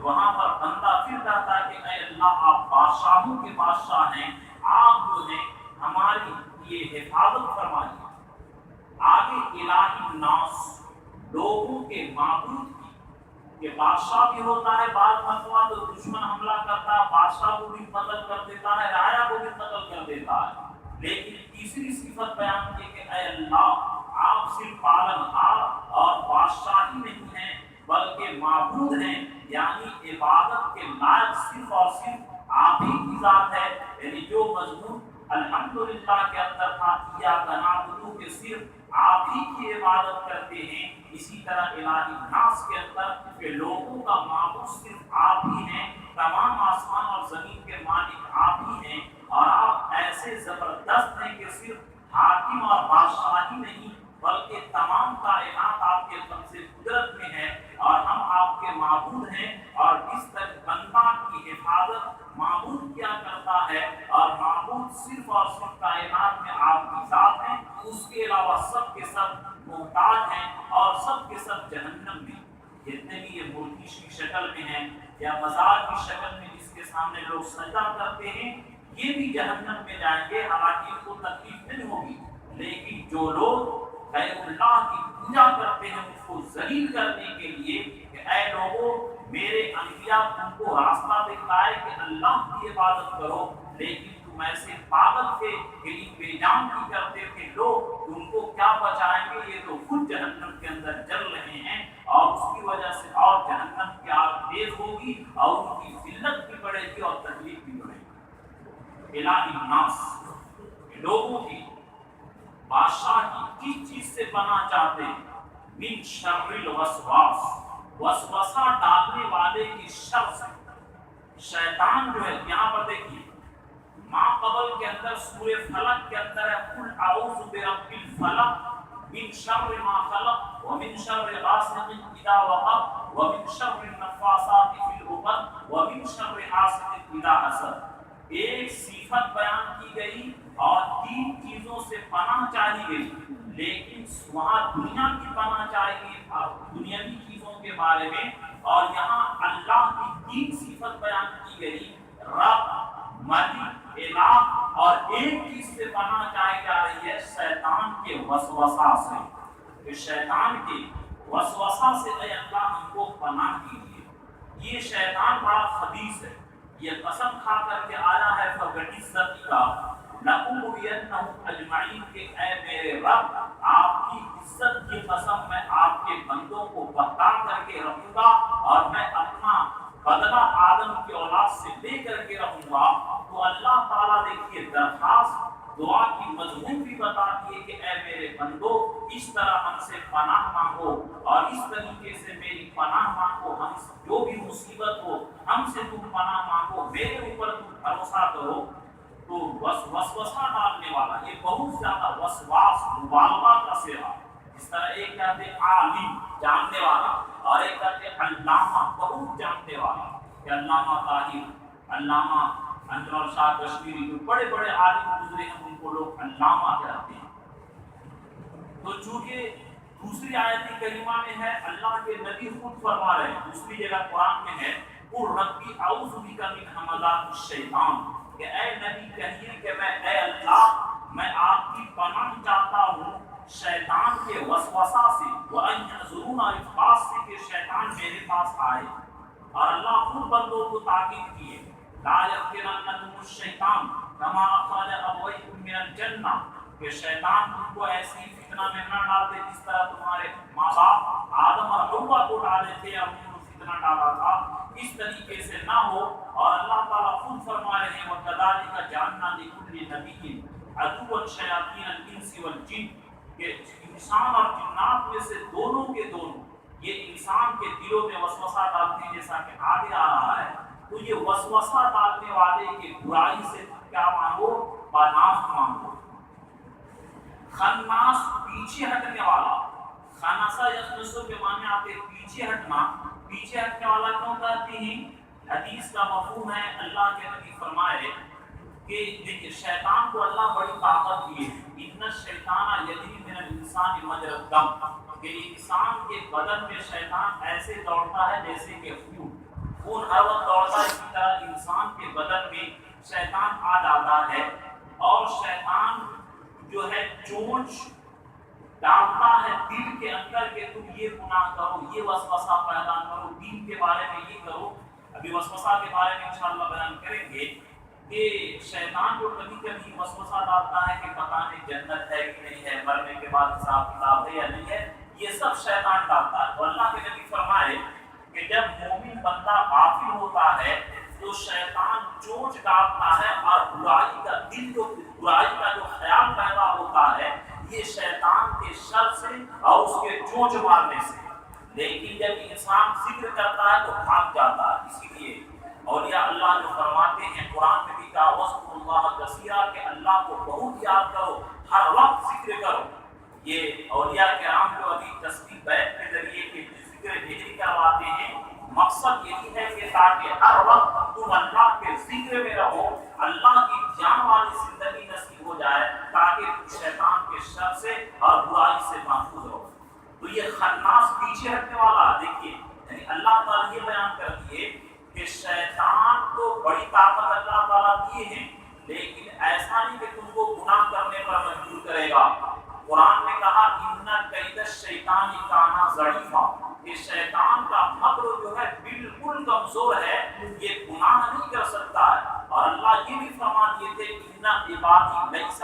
وہاں پر بندہ پھر کہتا ہے کہ اے اللہ آپ بادشاہوں کے بادشاہ ہیں، آپ جو ہیں ہماری یہ حفاظت فرمائیے۔ آگے الہی الناس، لوگوں کے معبود کی، کہ بادشاہ بھی ہوتا ہے، بعض مرتبہ تو دشمن حملہ کرتا ہے، بادشاہ کو بھی قتل کر دیتا ہے، رعایا کو بھی قتل کر دیتا ہے، لیکن تیسری صفت بیان کی کہ اے اللہ آپ صرف پالنہار اور بادشاہ ہی نہیں ہیں بلکہ معبود ہیں، یعنی عبادت کے لائق صرف اور صرف آپ ہی کی ذات ہے۔ یعنی جو مضمون الحمدللہ کے اندر تھا ایاک نعبد کہ صرف آپ ہی کی عبادت کرتے ہیں، اسی طرح الہی الناس کے اندر کہ لوگوں کا معبود صرف آپ ہی ہیں، تمام آسمان اور زمین کے مالک آپ ہی ہیں، اور آپ ایسے زبردست ہیں کہ صرف حاکم اور بادشاہ ہی نہیں بلکہ تمام کائنات آپ کے قبضے قدرت میں ہے، اور ہم آپ کے معبود ہیں۔ اور اس طرح بندہ کی حفاظت معبود کیا کرتا ہے، اور معبود صرف اور صرف کائنات میں آپ کی ذات ہے، اس کے علاوہ سب کے سب محتاج ہیں اور سب کے سب جہنم میں، جتنے بھی یہ مورتی کی شکل میں ہیں یا مزار کی شکل میں جس کے سامنے لوگ سجدہ کرتے ہیں، یہ بھی جہنم میں جائیں گے، حالانکہ ان کو تکلیف نہیں ہوگی، لیکن جو لوگ غیر اللہ کی پوجا کرتے ہیں اس کو ذلیل کرنے کے لیے کہ اے لوگوں میرے انبیاء تم کو راستہ دکھائے کہ اللہ کی عبادت کرو، لیکن تم ایسے پاگل تھے کہ بے جان کی کرتے تھے لوگ، ان کو کیا بچائیں گے، یہ تو خود جہنم کے اندر جل رہے ہیں، اور اس کی وجہ سے اور جہنم کی آگ تیز ہوگی اور ان کی ذلت بھی بڑھے گی اور تکلیف بھی بڑھے گی۔ الہی الناس، لوگوں کی بادشاہ کی کس چیز سے پناہ چاہتے ہیں؟ من شر الوسواس، وسوسہ ڈالنے والے کی شر سے۔ شیطان جو ہے، یہاں پر دیکھیے ماں قبل کے اندر سورہ فلق کے اندر ہے قل اعوذ برب الفلق من شر ما خلق ومن شر غاسق اذا وقب ومن شر النفاثات في العقد ومن شر حاسد اذا حسد۔ ایک صفت بیان کی گئی اور تین چیزوں سے پناہ چاہی گئی، لیکن وہاں دنیا کی پناہ چاہی گئی اور دنیاوی چیزوں کے بارے میں، اور یہاں اللہ کی تین صفت بیان کی گئی، رب، ملک، الہ، اور ایک چیز سے پناہ چاہی جا رہی ہے شیطان کے وسوسہ سے۔ کہ شیطان کے وسوسہ سے اے اللہ ہم کو پناہ کیجیے۔ یہ شیطان بڑا خبیث ہے، یہ قسم کھا کر کے آیا ہے فَبِعِزَّتِكَ لَأُغْوِيَنَّهُمْ أَجْمَعِينَ کہ اے میرے رب آپ کی عزت کی قسم میں آپ کے بندوں کو بہتا کر کے رکھوں گا، اور میں اپنا بدلہ آدم کی اولاد سے لے کر کے رہوں گا۔ تو اللہ تعالیٰ دیکھیے درخواست دعا کی مضمون بھی بتاتی ہے کہ اے میرے بندو اس طرح ہم سے پناہ مانگو، اور اس طریقے سے میری پناہ مانگو، ہم جو بھی مصیبت ہو ہم سے تم پناہ مانگو، میرے اوپر تم بھروسہ کرو۔ تو وسوسہ ڈالنے والا، یہ بہت زیادہ وسواس مبالغہ کا صیغہ، اس طرح ایک کہتے ہیں عالم جاننے والا، اور ایک کہتے ہیں علامہ بہت جاننے والا، کہ علامہ طاہر، علامہ انور شاہ کشمیری، جو بڑے بڑے عالم گزرے ہیں ان کو لوگ علامہ کہتے ہیں۔ تو چونکہ دوسری آیت کریمہ میں ہے، اللہ کے نبی خود فرما رہے ہیں، دوسری جگہ قرآن میں ہے قل ربی اعوذ بک من حمزات الشیطان، کہ اے نبی کہیے کہ اے اللہ میں آپ کی پناہ چاہتا ہوں شیطان کے وسوسہ سے، وَأَن يَحْضُرُونَ، اس بات سے کہ شیطان میرے پاس آئے۔ اور اللہ خود بندوں کو تاکید کیے لا يفتننكم الشیطان کما اخرج ابویکم من الجنہ، کہ شیطان تم کو ایسی فتنہ میں نہ ڈال دے جس طرح تمہارے ماں باپ آدم اور حوا کو ڈالے تھے اور انہوں نے فتنہ ڈالا تھا، اس طریقے سے نہ ہو۔ اور اللہ تعالیٰ خود فرما رہے ہیں وَكَذَلِكَ جَعَلْنَا لِكُلِّ نَبِيٍّ عَدُوًّا شَيَاطِينَ الْإِنسِ وَالْجِنِّ، کہ انسان اور جنات میں سے دونوں کے دونوں یہ انسان کے دلوں میں وسوسہ ڈالتے ہیں، جیسا کہ آگے آ رہا ہے۔ تو یہ وسوسہ ڈالنے والے کی برائی سے کیا مانگو؟ پناہ مانگو۔ خناس پیچھے ہٹنے والا، خناسا یخنسو کے معنی آتے پیچھے ہٹنا، پیچھے ہٹنے والا کیوں کہتے ہیں؟ حدیث کا مفہوم ہے، اللہ کے نبی فرمائے کہ دیکھیے شیطان کو اللہ بڑی طاقت دی ہے، ان الشیطان یجری من الانسان مجرى الدم، کہ انسان کے بدن میں شیطان ایسے دوڑتا ہے جیسے کہ خون ہر وقت دوڑتا ہے، اسی طرح انسان کے بدن میں شیطان آ جاتا ہے۔ اور شیطان جو ہے چونچ ڈالتا ہے دل کے اندر کہ تم یہ گناہ کرو، یہ وسوسہ پیدا کرو، دین کے بارے میں یہ کرو۔ ابھی وسوسہ کے بارے میں انشاءاللہ بیان کریں گے کہ شیطان جو کبھی کبھی وسوسہ ڈالتا ہے کہ پتہ نہیں جنت ہے کہ نہیں ہے، مرنے کے بعد حساب کتاب ہے یا نہیں ہے، یہ سب شیطان ڈالتا ہے۔ تو اللہ کے نبی فرمائے کہ جب مومن بندہ غافل ہوتا ہے تو شیطان چونچ ڈالتا ہے اور برائی کا دل جو برائی کا جو خیال پیدا ہوتا ہے یہ شیطان کے شر سے اور اس کے چونچ مارنے سے۔ لیکن جب انسان ذکر کرتا ہے تو بھاگ جاتا ہے۔ اسی لیے اولیاء اللہ جو فرماتے ہیں قرآن میں بھی کہا وَاذْكُرُوا اللَّهَ كَثِيرًا، کہ اللہ کو بہت یاد کرو، ہر وقت ذکر کرو۔ یہ اولیاء کرام جو ابھی تسبیح بیت کے ذریعے کے ذکر ہجری کرواتے ہیں، مقصد یہی ہے کہ تاکہ ہر وقت تم اللہ کے ذکر میں رہو، اللہ کی جان والی زندگی نصیب ہو جائے تاکہ شیطان کے شر سے اور برائی سے محفوظ رہو۔ تو یہ خناس پیچھے ہٹنے والا دیکھیے، یعنی اللہ تعالیٰ یہ بیان کر دیے کہ شیطان کو بڑی طاقت اللہ تعالیٰ دیے ہیں، لیکن ایسا نہیں کہ تم کو گناہ کرنے پر مجبور کرے گا۔ قرآن نے کہا ان کید الشیطان کان ضعیفا، کہ شیطان کا مکر جو ہے بالکل کمزور ہے، یہ گناہ نہیں کر سکتا ہے۔ اور اللہ یہ بھی فرما دیے تھے ان عبادی لیس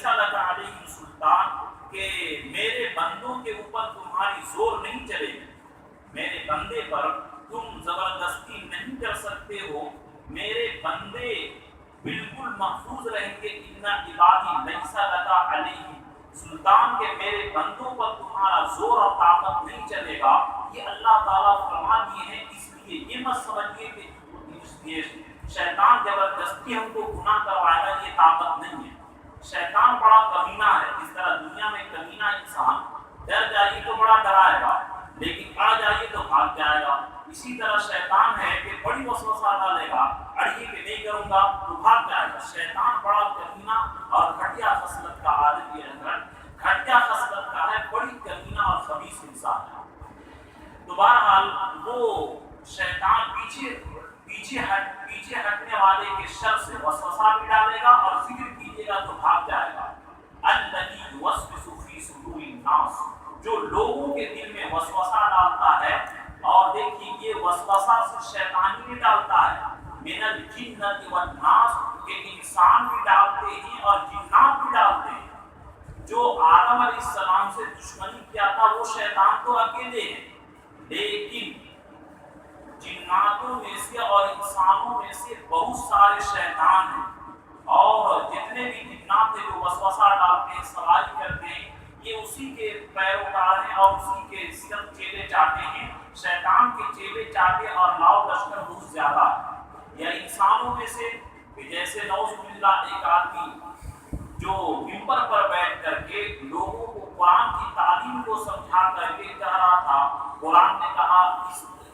لک علیہم سلطان، کہ میرے بندوں کے اوپر تمہاری زور نہیں چلے گی، میرے بندے پر تم زبردستی نہیں کر سکتے ہو، میرے بندے بالکل محفوظ رہیں گے۔ ان عبادی لیس لک علیہم سلطان، کے میرے بندوں پر تمہارا زور اور طاقت نہیں چلے گا، یہ اللہ تعالیٰ فرما دیے ہیں۔ اس لیے یہ مت سمجھیے کہ شیطان زبردستی ہم کو گناہ کروائے گا، یہ طاقت نہیں ہے۔ شیطان بڑا کمینہ ہے، جس طرح دنیا میں کمینہ انسان ڈر جائیے تو بڑا ڈرائے گا، لیکن اڑ جائیے تو بھاگ جائے گا، اسی طرح شیطان ہے کہ بڑی وسوسہ ڈالے گا، اڑیے کہ نہیں کروں گا تو بھاگ جائے گا۔ شیطان بڑا کمینہ اور گھٹیا خصلت کا عادی ہے، گھٹیا خصلت کا ہے، بڑی کمینہ اور خبیث انسان ہے۔ تو بہرحال وہ شیطان پیچھے ہٹنے والے کے شر سے وسوسہ بھی ڈالے گا اور ذکر کیجیے گا تو بھاگ جائے گا۔ الذی یوسوس فی صدور الناس، جو لوگوں کے دل میں وسوسہ ڈالتا ہے، اور دیکھیے یہ وسوسہ سے شیطان ہی ڈالتا ہے، من الجنۃ والناس، کہ انسان بھی ڈالتے ہیں اور جنات بھی ڈالتے ہیں۔ جو آدم علیہ السلام سے دشمنی کیا تھا وہ شیطان تو اکیلے ہیں، لیکن جناتوں میں سے اور انسانوں میں سے بہت سارے شیطان ہیں، اور جتنے بھی جنات ہیں جو وسوسہ ڈالتے ہیں، سواری کرتے ہیں، یہ اسی کے پیروکار ہیں اور اسی کے صرف چیلے چاٹے ہیں۔ شیطان کے چیلے چاٹے اور لاؤ لشکر بہت زیادہ ہے۔ یا انسانوں میں سے جیسے نعوذ باللہ ایک آدمی جو ممبر پر بیٹھ کر کے لوگوں کو قرآن کی تعلیم کو سمجھا کر کے کہہ رہا تھا، قرآن نے کہا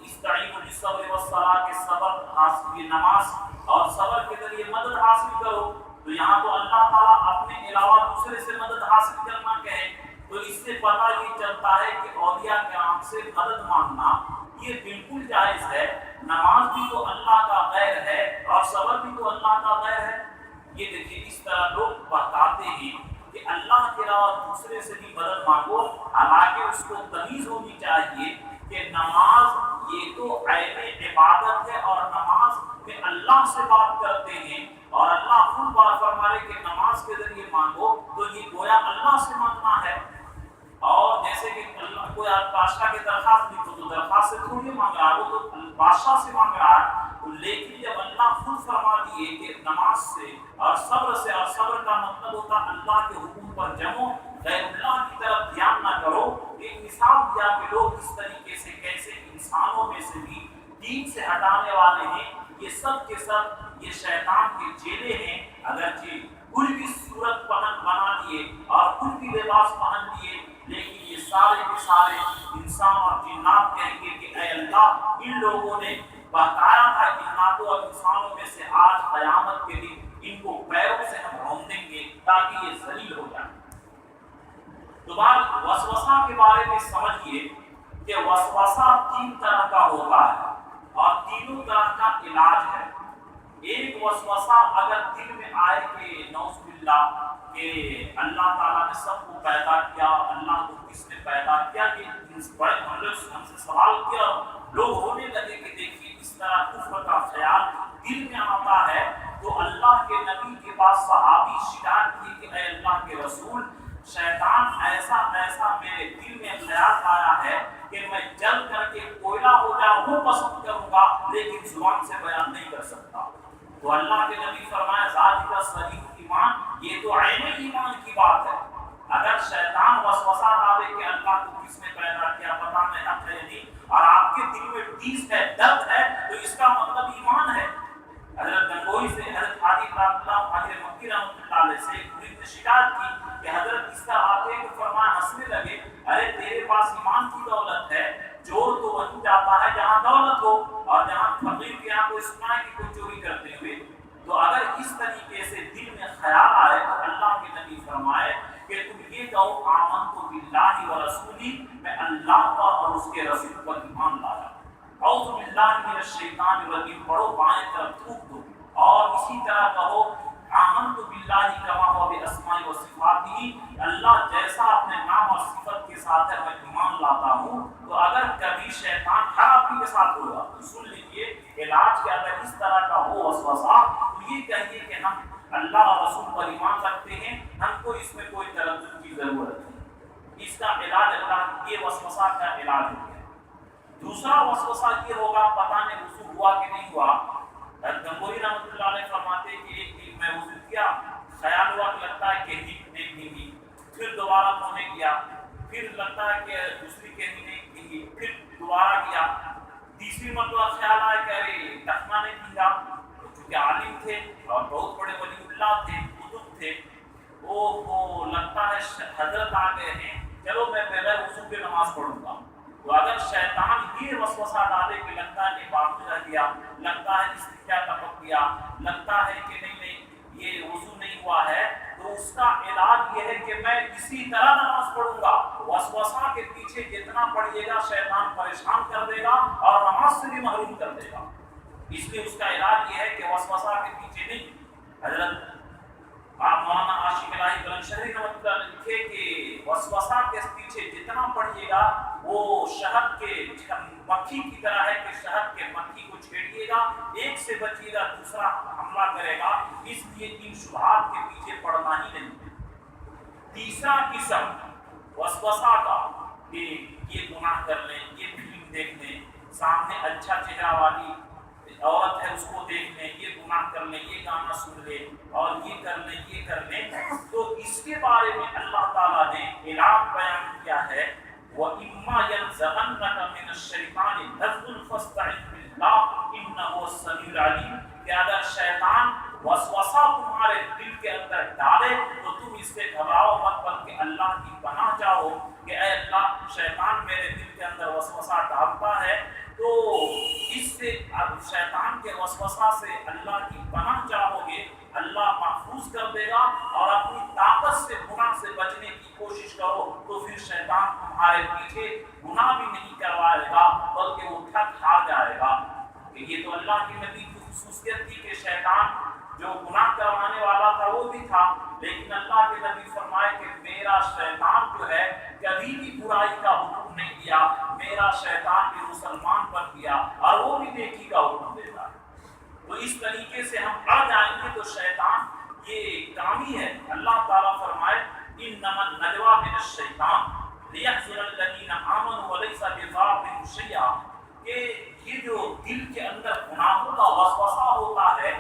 استعینوا بالصبر والصلاۃ، کہ صبر حاصل، نماز اور صبر کے ذریعے مدد حاصل کرو۔ تو یہاں تو اللہ تعالیٰ اپنے علاوہ دوسرے سے مدد حاصل کرنا کہے، تو اس سے پتہ یہ چلتا ہے کہ اولیاء کرام سے مدد مانگنا یہ بالکل جائز ہے. نماز بھی تو اللہ کا غیر ہے اور صبر بھی تو اللہ کا غیر ہے. یہ دیکھیے اس طرح لوگ بتاتے ہیں کہ اللہ کے علاوہ دوسرے سے بھی مدد مانگو، حالانکہ اس کو تمیز ہونی چاہیے کہ نماز یہ تو عین عبادت ہے اور نماز میں اللہ سے بات کرتے ہیں اور اللہ خود بات فرما رہے کہ نماز کے ذریعے مانگو، تو یہ گویا اللہ سے مانگنا ہے. اور جیسے کہ اللہ کوئی بادشاہ کی درخواست نہیں تو درخواست سے تھوڑی مانگ رہا ہے، وہ تو بادشاہ سے مانگ رہا ہے. لیکن جب اللہ خود فرما دیے کہ نماز سے اور صبر کا مطلب ہوتا اللہ کے حکم پر جمو، غیر اللہ کی طرف دھیان نہ کرو. ایک مثال دیا کہ لوگ اس طریقے سے کیسے انسانوں میں سے بھی دین سے ہٹانے والے ہیں. یہ سب کے سب یہ شیطان کے چیلے ہیں. اگرچہ کوئی بھی صورت بنا لیے اور کوئی بھی لباس پہن لیے، لیکن یہ سارے کے سارے انسان اور جنات کہیں گے کہ اے اللہ، ان لوگوں نے بتایا تھا جناتوں اور انسانوں میں سے آج قیامت کے دن ان کو پیروں سے ہم رون دیں گے تاکہ یہ ذلیل ہو جائیں. تو بات وسوسہ کے بارے میں سمجھیے کہ وسوسہ 3 طرح کا ہوتا ہے اور تینوں طرح کا علاج ہے. ایک وسوسہ اگر دل میں آئے کہ نعوذ باللہ کہ اللہ تعالیٰ نے سب کو پیدا کیا، اللہ کو کس نے پیدا کیا، کہ بڑے ہم سے سوال کیا، لوگ ہونے لگے کہ دیکھیے اس طرح کفر کا خیال دل میں آتا ہے. تو اللہ کے نبی کے پاس صحابی شکایت کی کہ اے اللہ کے رسول، شیطان ایسا میرے دل میں خیال آیا ہے کہ میں جل کر کے کوئلہ ہو جاؤں وہ پسند کروں گا، لیکن زبان سے بیان نہیں کر سکتا. تو اللہ کے نبی فرمایا ذالک صریح ایمان، یہ تو عین ایمان کی بات ہے. اگر شیطان وسوسہ ڈالے کہ اللہ کو کس نے پیدا کیا، پتہ میں حق ہے نہیں، اور آپ کے دل میں ٹیس ہے، درد ہے، تو اس کا مطلب ایمان ہے. حضرت گنگوئی سے حضرت حاجی حضرت مکی رحمۃ اللہ علیہ سے مرید نے شکایت کی کہ حضرت اس کا آتے کہ فرمایا، ہنسنے لگے، ارے تیرے پاس ایمان کی دولت ہے، چور تو وہیں جاتا ہے جہاں دولت ہو، اور جہاں فقیر کے یہاں کوئی سنا ہے کہ کوئی چوری کرتے ہوئے. تو اگر اس طریقے سے دل میں خیال آئے تو اللہ کے نبی فرمائے کہ تم یہ کہو آمنت باللہ ورسولہ، میں اللہ پر اور اس کے رسول پر ایمان لایا. اعوذ باللہ من الشیطان الرجیم پڑھو، بائیں طرف تھوک دو، اور اسی طرح کہو آمنت باللہ کما هو باسماء و صفاتہ، اللہ جیسا اپنے نام اور صفت کے ساتھ ہے میں ایمان لاتا ہوں. تو اگر کبھی شیطان ہر آپ کے ساتھ ہوگا تو سن لیجیے علاج کے اگر اس طرح کا ہو وسوسہ تو یہ کہیے کہ ہم اللہ اور رسول پر ایمان رکھتے ہیں، ہم کو اس میں کوئی تردد کی ضرورت نہیں. اس کا علاج اللہ، یہ وسوسہ کا علاج ہو گیا. دوسرا وسوسہ یہ ہوگا پتہ نہیں وضو ہوا کہ نہیں ہوا. گنگوئی رحمۃ اللہ علیہ فرماتے کہ ایک دن میں وضو کیا، خیال ہوا کہ لگتا ہے کہ نہیں بھیگی، پھر دوبارہ دھونے گیا، پھر لگتا ہے کہ دوسری کہنی نہیں بھیگی، پھر دوبارہ کیا، تیسری مرتبہ خیال آیا کہ ارے ٹخنا نہیں بھیگا. چونکہ عالم تھے اور بہت بڑے ولی اللہ تھے، بزرگ تھے، وہ لگتا ہے حضرت آ گئے ہیں، چلو میں بغیر وضو کے نماز پڑھوں گا. تو اگر شیطان یہ وسوسہ ڈالے کہ لگتا ہے کہ باقی رہ گیا، لگتا ہے استنجا ٹپک گیا، لگتا ہے کہ نہیں یہ وضو نہیں ہوا ہے، تو اس کا علاج یہ ہے کہ میں اسی طرح نماز پڑھوں گا. وسوسہ کے پیچھے جتنا پڑھیے گا شیطان پریشان کر دے گا اور نماز سے بھی محروم کر دے گا. اس لیے اس کا علاج یہ ہے کہ وسوسہ کے پیچھے نہیں. حضرت آپ مولانا عاشق الہی بلند شہری رحمۃ اللہ نے لکھے کہ وسوسہ کے پیچھے جتنا پڑھیے گا وہ شہد کے مکھی کی طرح ہے کہ شہد کے مکھی کو چھیڑیے گا، ایک سے بچیے گا دوسرا حملہ کرے گا. اس لیے ان شبہات کے پیچھے پڑنا ہی نہیں. تیسرا قسم وسوسہ کا کہ یہ گناہ کر لیں، یہ فلم دیکھ لیں، سامنے اچھا چہرہ والی عورت ہے اس کو دیکھ لیں، یہ گناہ کر لیں، یہ گانا سن لیں اور یہ کر لیں یہ کر لیں. تو اس کے بارے میں اللہ تعالیٰ نے علاج بیان کیا ہے، وَإِمَّا يَنزَغَنَّكَ مِنَ الشَّيْطَانِ نَزْغٌ فَاسْتَعِذْ بِاللَّهِ إِنَّهُ هُوَ السَّمِيعُ الْعَلِيمُ. کہ اگر شیطان وسوسہ تمہارے دل کے اندر ڈالے تو تم اس سے گھبراؤ مت بلکہ اللہ کی پناہ چاہو کہ اے اللہ شیطان میرے دل کے اندر وسوسہ ڈالتا ہے، تو اس سے اب شیطان کے وسوسہ سے اللہ کی پناہ چاہو گے، اللہ محفوظ کر دے گا. اور اپنی طاقت سے گناہ سے بچنے کی کوشش کرو تو پھر شیطان تمہارے پیچھے گناہ بھی نہیں کروائے گا بلکہ وہ تھک اللہ کے نبی فرمائے کہ میرا شیطان جو ہے کبھی بھی برائی کا حکم نہیں دیا، میرا شیطان بھی مسلمان پر دیا اور وہ بھی نیکی کا حکم دیتا ہے۔ تو اس طریقے سے ہم اڑ جائیں گے تو شیطان یہ کامی ہے۔ اللہ تعالیٰ فرمائے انما النجوى من الشیطان لیحزن الذین آمنوا وليس بضارهم شیئا، کہ یہ جو دل کے اندر گناہوں کا وسوسہ ہوتا ہے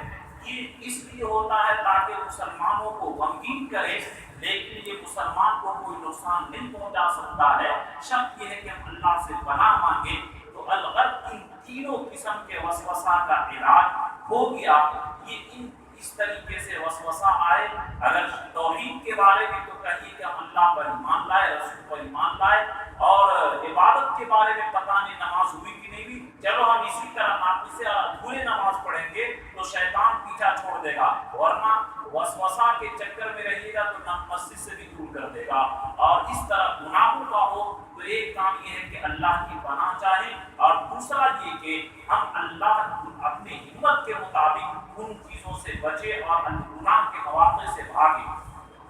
یہ اس لیے ہوتا ہے تاکہ مسلمانوں کو غمگین کرے، لیکن یہ مسلمان کو کوئی نقصان نہیں پہنچا سکتا ہے۔ شرط یہ ہے کہ ہم اللہ سے پناہ مانگے۔ تو الغرض ان تینوں قسم کے وسوسہ کا علاج ہو گیا۔ یہ اس طریقے سے وسوسہ آئے، اگر توحید کے بارے میں تو کہیے کہ ہم اللہ پر ایمان لائے، رسول پر ایمان لائے، اور عبادت کے بارے میں پتہ نہیں نماز ہوئی کہ نہیں ہوئی، چلو ہم اسی طرح ناقص ادھورے نماز پڑھیں گے تو شیطان پیچھا چھوڑ دے گا، ورنہ وسوسہ کے چکر میں رہیے گا تو مسجد سے بھی دور کر دے گا۔ اور اس طرح گناہوں کا ہو تو ایک کام یہ ہے کہ اللہ کی پناہ چاہیں، اور دوسرا یہ کہ ہم اللہ اپنی ہمت کے مطابق ان چیزوں سے بچے اور گناہ کے مواقع سے بھاگیں۔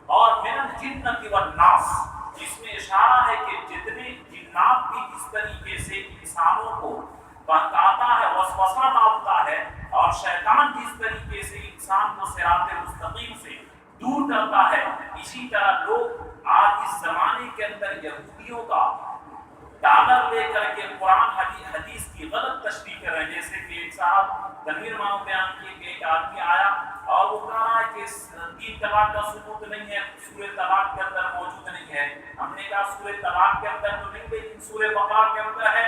اور من الجنۃ والناس، جس میں اشارہ ہے کہ جتنے جنات بھی اس طریقے سے انسانوں کو بہکاتا ہے، وسوسہ ڈالتا ہے، اور شیطان جس طریقے سے انسان کو صراط مستقیم سے دور کرتا ہے، اسی طرح لوگ آج اس زمانے کے اندر یہودیوں کا ڈالر لے کر کے قرآن حدیث کی غلط تشریح کر رہے ہیں۔ جیسے کہ ایک صاحب تنویر ماؤ بیان کیے کہ ایک آدمی آیا اور وہ کہہ رہا ہے کہ تین طلاق کا ثبوت نہیں ہے، سورہ طلاق کے اندر موجود نہیں ہے۔ ہم نے کہا سورہ طلاق کے اندر تو نہیں، لیکن سورہ بقرہ کے اندر ہے،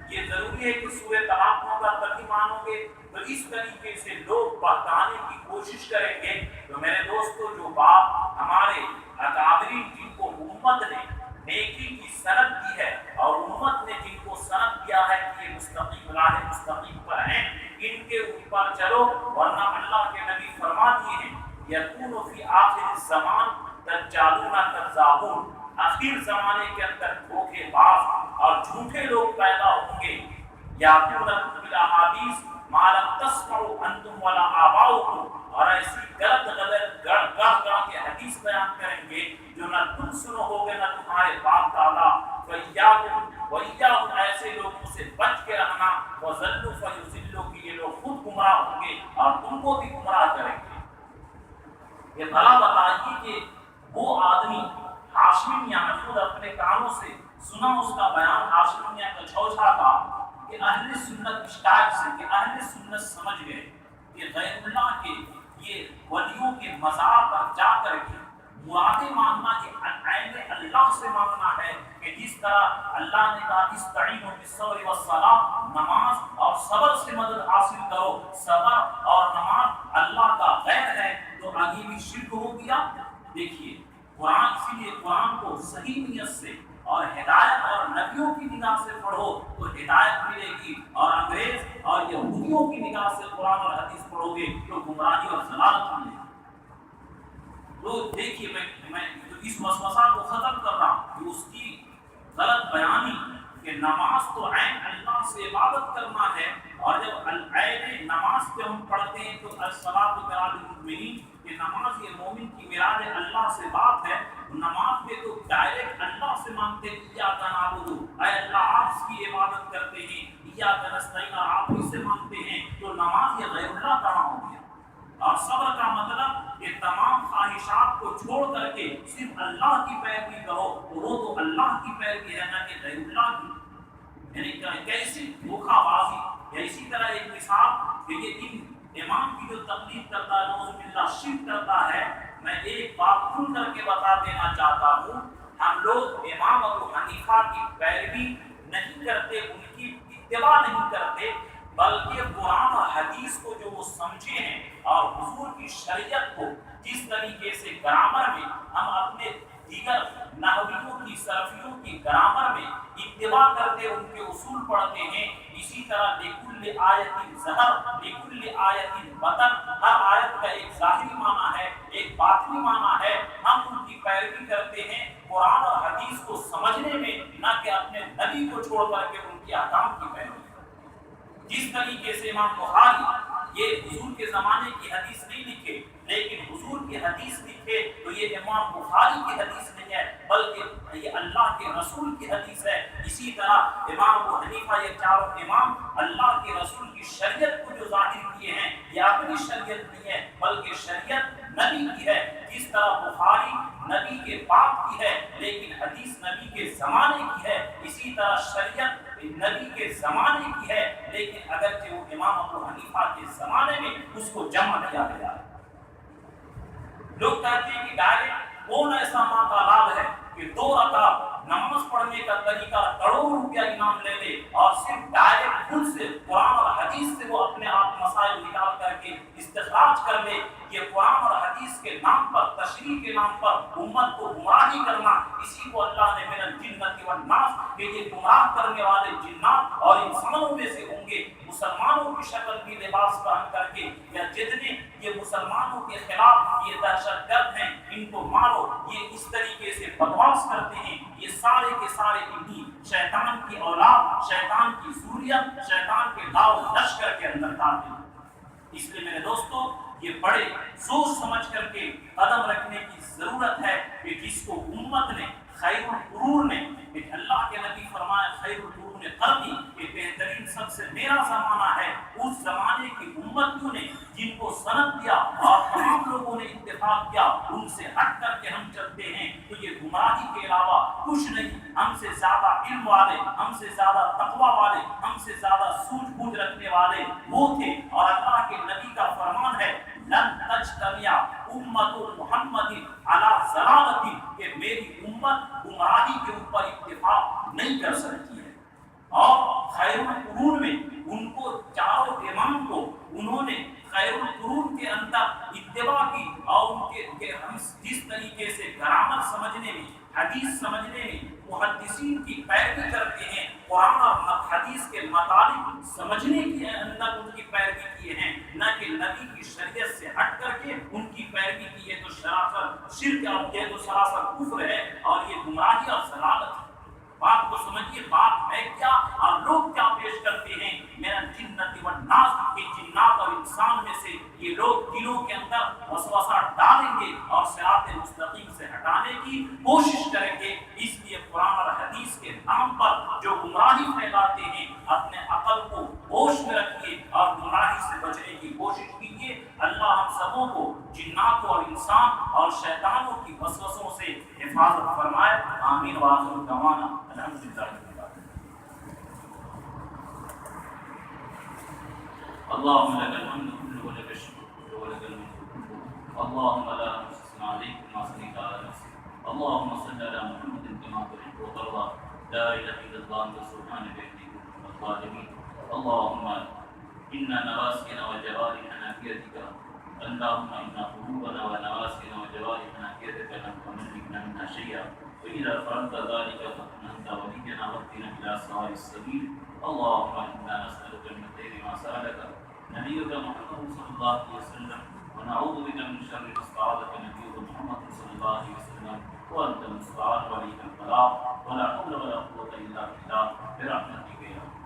یہ ضروری ہے کہ سورہ طلاق ہوگا تبھی مانو گے۔ تو اس طریقے سے لوگ بہکانے کی کوشش کریں گے۔ تو میرے دوستو، جو بات ہمارے اکابرین جن کو امت نے نیکی کی سند دی ہے اور امت نے جن کو سند دیا ہے کہ یہ مستقیم راہ مستقیم پر ہیں، ان کے اوپر چلو، ورنہ اللہ کے نبی فرما دیے ہیں یکون فی آخر الزمان دجالون کذابون، آخر زمانے کے اندر دھوکے باز اور جھوٹے لوگ پیدا ہوں گے۔ یاتونکم بالاحادیث ما لم تسمعوا انتم ولا آباؤکم، اور ایسی غلط گڑھ کے حدیث بیان کریں گے جو نہ تم سنو ہوگے نہ تمہارے باپ دادا۔ وَإِيَّاكُمْ، ایسے لوگوں سے بچ کے رہنا۔ وَظَلُّوا فَيُضِلُّوا، کہ یہ لوگ خود گمراہ ہوں گے اور تم کو بھی گمراہ کریں گے۔ یہ بھلا بتائیے کہ وہ آدمی ہاشمی میاں نے خود اپنے کانوں سے سنا اس کا بیان، ہاشمی میاں کا چھوچھا تھا کہ اہل سنت اشتاق سے، کہ اہل سنت سمجھ گئے کہ غیر اللہ کے یہ ولیوں کے مزار پر جا کر کے مرادیں مانگنا یہ عین اللہ سے مانگنا ہے، کہ جس طرح اللہ نے کہا استعینوا بالصبر والصلاۃ، نماز اور صبر سے مدد حاصل کرو، صبر اور نماز اللہ کا غیر ہے تو آگے بھی شرک ہو گیا۔ دیکھیے قرآن، اسی لیے قرآن کو صحیح نیت سے اور ہدایت اور نبیوں کی نگاہ سے پڑھو تو ہدایت ملے گی، اور انگریز اور یہودیوں کی نگاہ سے قرآن اور حدیث پڑھو گے تو گمراہی اور ضلالت ملے گی۔ تو دیکھیے میں اس وسوسہ کو ختم کر رہا ہوں کہ اس کی غلط بیانی کہ نماز تو عین اللہ سے عبادت کرنا ہے، اور جب عین نماز پہ ہم پڑھتے ہیں تو الصلاۃ معراج المؤمنین، کہ نماز یہ مومن کی معراج اللہ سے بات ہے۔ نماز میں تو ڈائریکٹ اللہ سے مانگتے ہیں ایاک نعبد، اے اللہ آپ اس کی عبادت کرتے ہیں، ایاک نستعین آپ ہی سے مانگتے ہیں، تو نماز یہ غیر اللہ کہاں ہو گیا؟ اور صبر کا مطلب کہ تمام خواہشات کو چھوڑ کر کے صرف اللہ کی پیروی کرو، تو وہ تو اللہ کی پیروی ہے نہ کہ غیر اللہ کی۔ یعنی کیسی دھوکہ بازی۔ یا اسی طرح ایک مثال کہ یہ ان امام کی جو تقلید کرتا ہے، نعوذ باللہ شرک کرتا ہے، میں ایک بات کھل کر کے بتا دینا چاہتا ہوں، ہم لوگ امام ابو حنیفہ کی پیروی نہیں کرتے، ان کی اتباع نہیں کرتے، بلکہ قرآن اور حدیث کو جو وہ سمجھے ہیں اور حضور کی شریعت کو جس طریقے سے گرامر میں ہم اپنے دیگر نحویوں کی، صرفیوں کی گرامر میں اتباع کرتے ان کے اصول پڑھتے ہیں، اسی طرح لکل آیت ظہر لکل آیت بطن، ہر آیت کا ایک ظاہری معنی ہے، ایک باطنی معنی ہے، ہم ان کی پیروی کرتے ہیں قرآن اور حدیث کو سمجھنے میں، نہ کہ اپنے نبی کو چھوڑ کر کے ان کے احکام کی پیروی۔ جس طریقے سے امام بخاری یہ حضور کے زمانے کی حدیث نہیں لکھے، لیکن حضور یہ حدیث لکھے تو یہ امام بخاری کی حدیث نہیں ہے بلکہ یہ اللہ کے رسول کی حدیث ہے۔ اسی طرح امام ابو حنیفہ، یہ چاروں امام اللہ کے رسول کی شریعت کو جو ظاہر کیے ہیں یہ اپنی شریعت نہیں ہے بلکہ شریعت نبی کی ہے۔ جس طرح بخاری نبی کے باپ کی ہے لیکن حدیث نبی کے زمانے کی ہے، اسی طرح شریعت نبی کے زمانے کی ہے لیکن اگرچہ وہ امام ابو حنیفہ کے زمانے میں اس کو جمع کیا گیا ہے۔ لوگ کہتے ہیں کہ ڈائریکٹ کون ایسا ماں کا لال ہے کہ 2 رکعت نماز پڑھنے کا طریقہ کروڑ روپیہ انعام لے لے اور صرف ڈائریکٹ خود سے قرآن اور حدیث سے وہ اپنے آپ مسائل نکال کر کے استخراج کر لے۔ یہ قرآن اور حدیث کے نام پر، تشریح کے نام پر امت کو گمراہی کرنا، اسی کو اللہ نے من الجنۃ والناس کہ یہ گمراہ کرنے والے جنات اور انسانوں میں سے ہوں گے، مسلمانوں کی شکل کی لباس پہن کر کے، یا جتنے یہ مسلمانوں کے خلاف یہ دہشت گرد ہیں ان کو مارو، یہ اس طریقے سے بکواس کرتے ہیں، یہ سارے کے سارے انہی شیطان کی اولاد، شیطان کی ذریت، شیطان کے لاؤ لشکر کے اندر داخل۔ اس لیے میرے دوستو یہ بڑے سوچ سمجھ کر کے قدم رکھنے کی ضرورت ہے کہ جس کو امت نے خیر القرون نے، کہ اللہ کے نبی فرمایا خیر القرون قرنی، کہ بہترین سب سے میرا زمانہ ہے، اس زمانے کی امتوں نے جن کو سند دیا اور تمام لوگوں نے اتفاق کیا ان سے ہٹ کر کے ہم چلتے ہیں تو یہ گمراہی کے علاوہ کچھ نہیں۔ ہم سے زیادہ علم والے، ہم سے زیادہ تقوی والے، ہم سے زیادہ سوجھ بوجھ رکھنے والے وہ تھے، اور اللہ کے نبی کا فرمان ہے لن تجتمع امت محمد علی ضلالت، کہ میری امت گمراہی کے اوپر اتفاق نہیں کر سکتی ہے۔ اور خیر القرون میں ان کو چاروں امام کو انہوں نے خیر القرون کے اندر اتباع کی، اور ان کے ہم جس طریقے سے گرامر سمجھنے میں، حدیث سمجھنے میں محدثین کی پیروی کرتے ہیں، قرآن اور حدیث کے مطالب سمجھنے کے اندر ان کی پیروی کیے ہیں، نہ کہ نبی کی شریعت سے ہٹ کر کے ان کی پیروی کی ہے، تو سراسر شرک اور یہ تو سراسر کفر ہے اور یہ گمراہی اور ضلالت ہے۔ بات کو سمجھیے، بات ہے کیا اور لوگ کیا پیش کرتے ہیں۔ میرا جنت والناس، کہ جنات اور انسان میں سے یہ لوگ دلوں کے اندر وسوسہ ڈالیں گے اور صراط مستقیم سے ہٹانے کی کوشش کریں گے۔ اس لیے قرآن اور حدیث کے نام پر جو گمراہی پھیلاتے ہیں اپنے عقل کو ہوش میں رکھیے اور گمراہی سے بچنے کی کوشش کیجیے۔ اللہ ہم سبوں کو جناتوں اور انسان اور شیطانوں کی وسوسوں سے حفاظت فرمائے۔ آمین وآخر دعوانا الحمدللہ۔ اللهم لك الحمد كله ولك الشكر كله ولك الملك كله، اللهم لا نحصي عليك ما اثنيت على نفسك، اللهم صل على محمد كما تحب وترضى، لا اله الا الله انت سبحانك اني كنت من الظالمين، اللهم انا نواسينا وجوارحنا بيدك، اللهم انا قلوبنا ونواسينا وجوارحنا بيدك لم تملكنا منها شيئا، واذا فرضت ذلك فانت ولينا واهدنا الى سواء السبيل، اللهم انا نسالك من خير ما سالك نبيك محمد صلى الله عليه وسلم، ونعوذ بك من شر ما استعاذك نبيك محمد صلى الله عليه وسلم، وانت المستعان وعليك البلاغ، ولا حول ولا قوه الا بالله برحمتك يا رب۔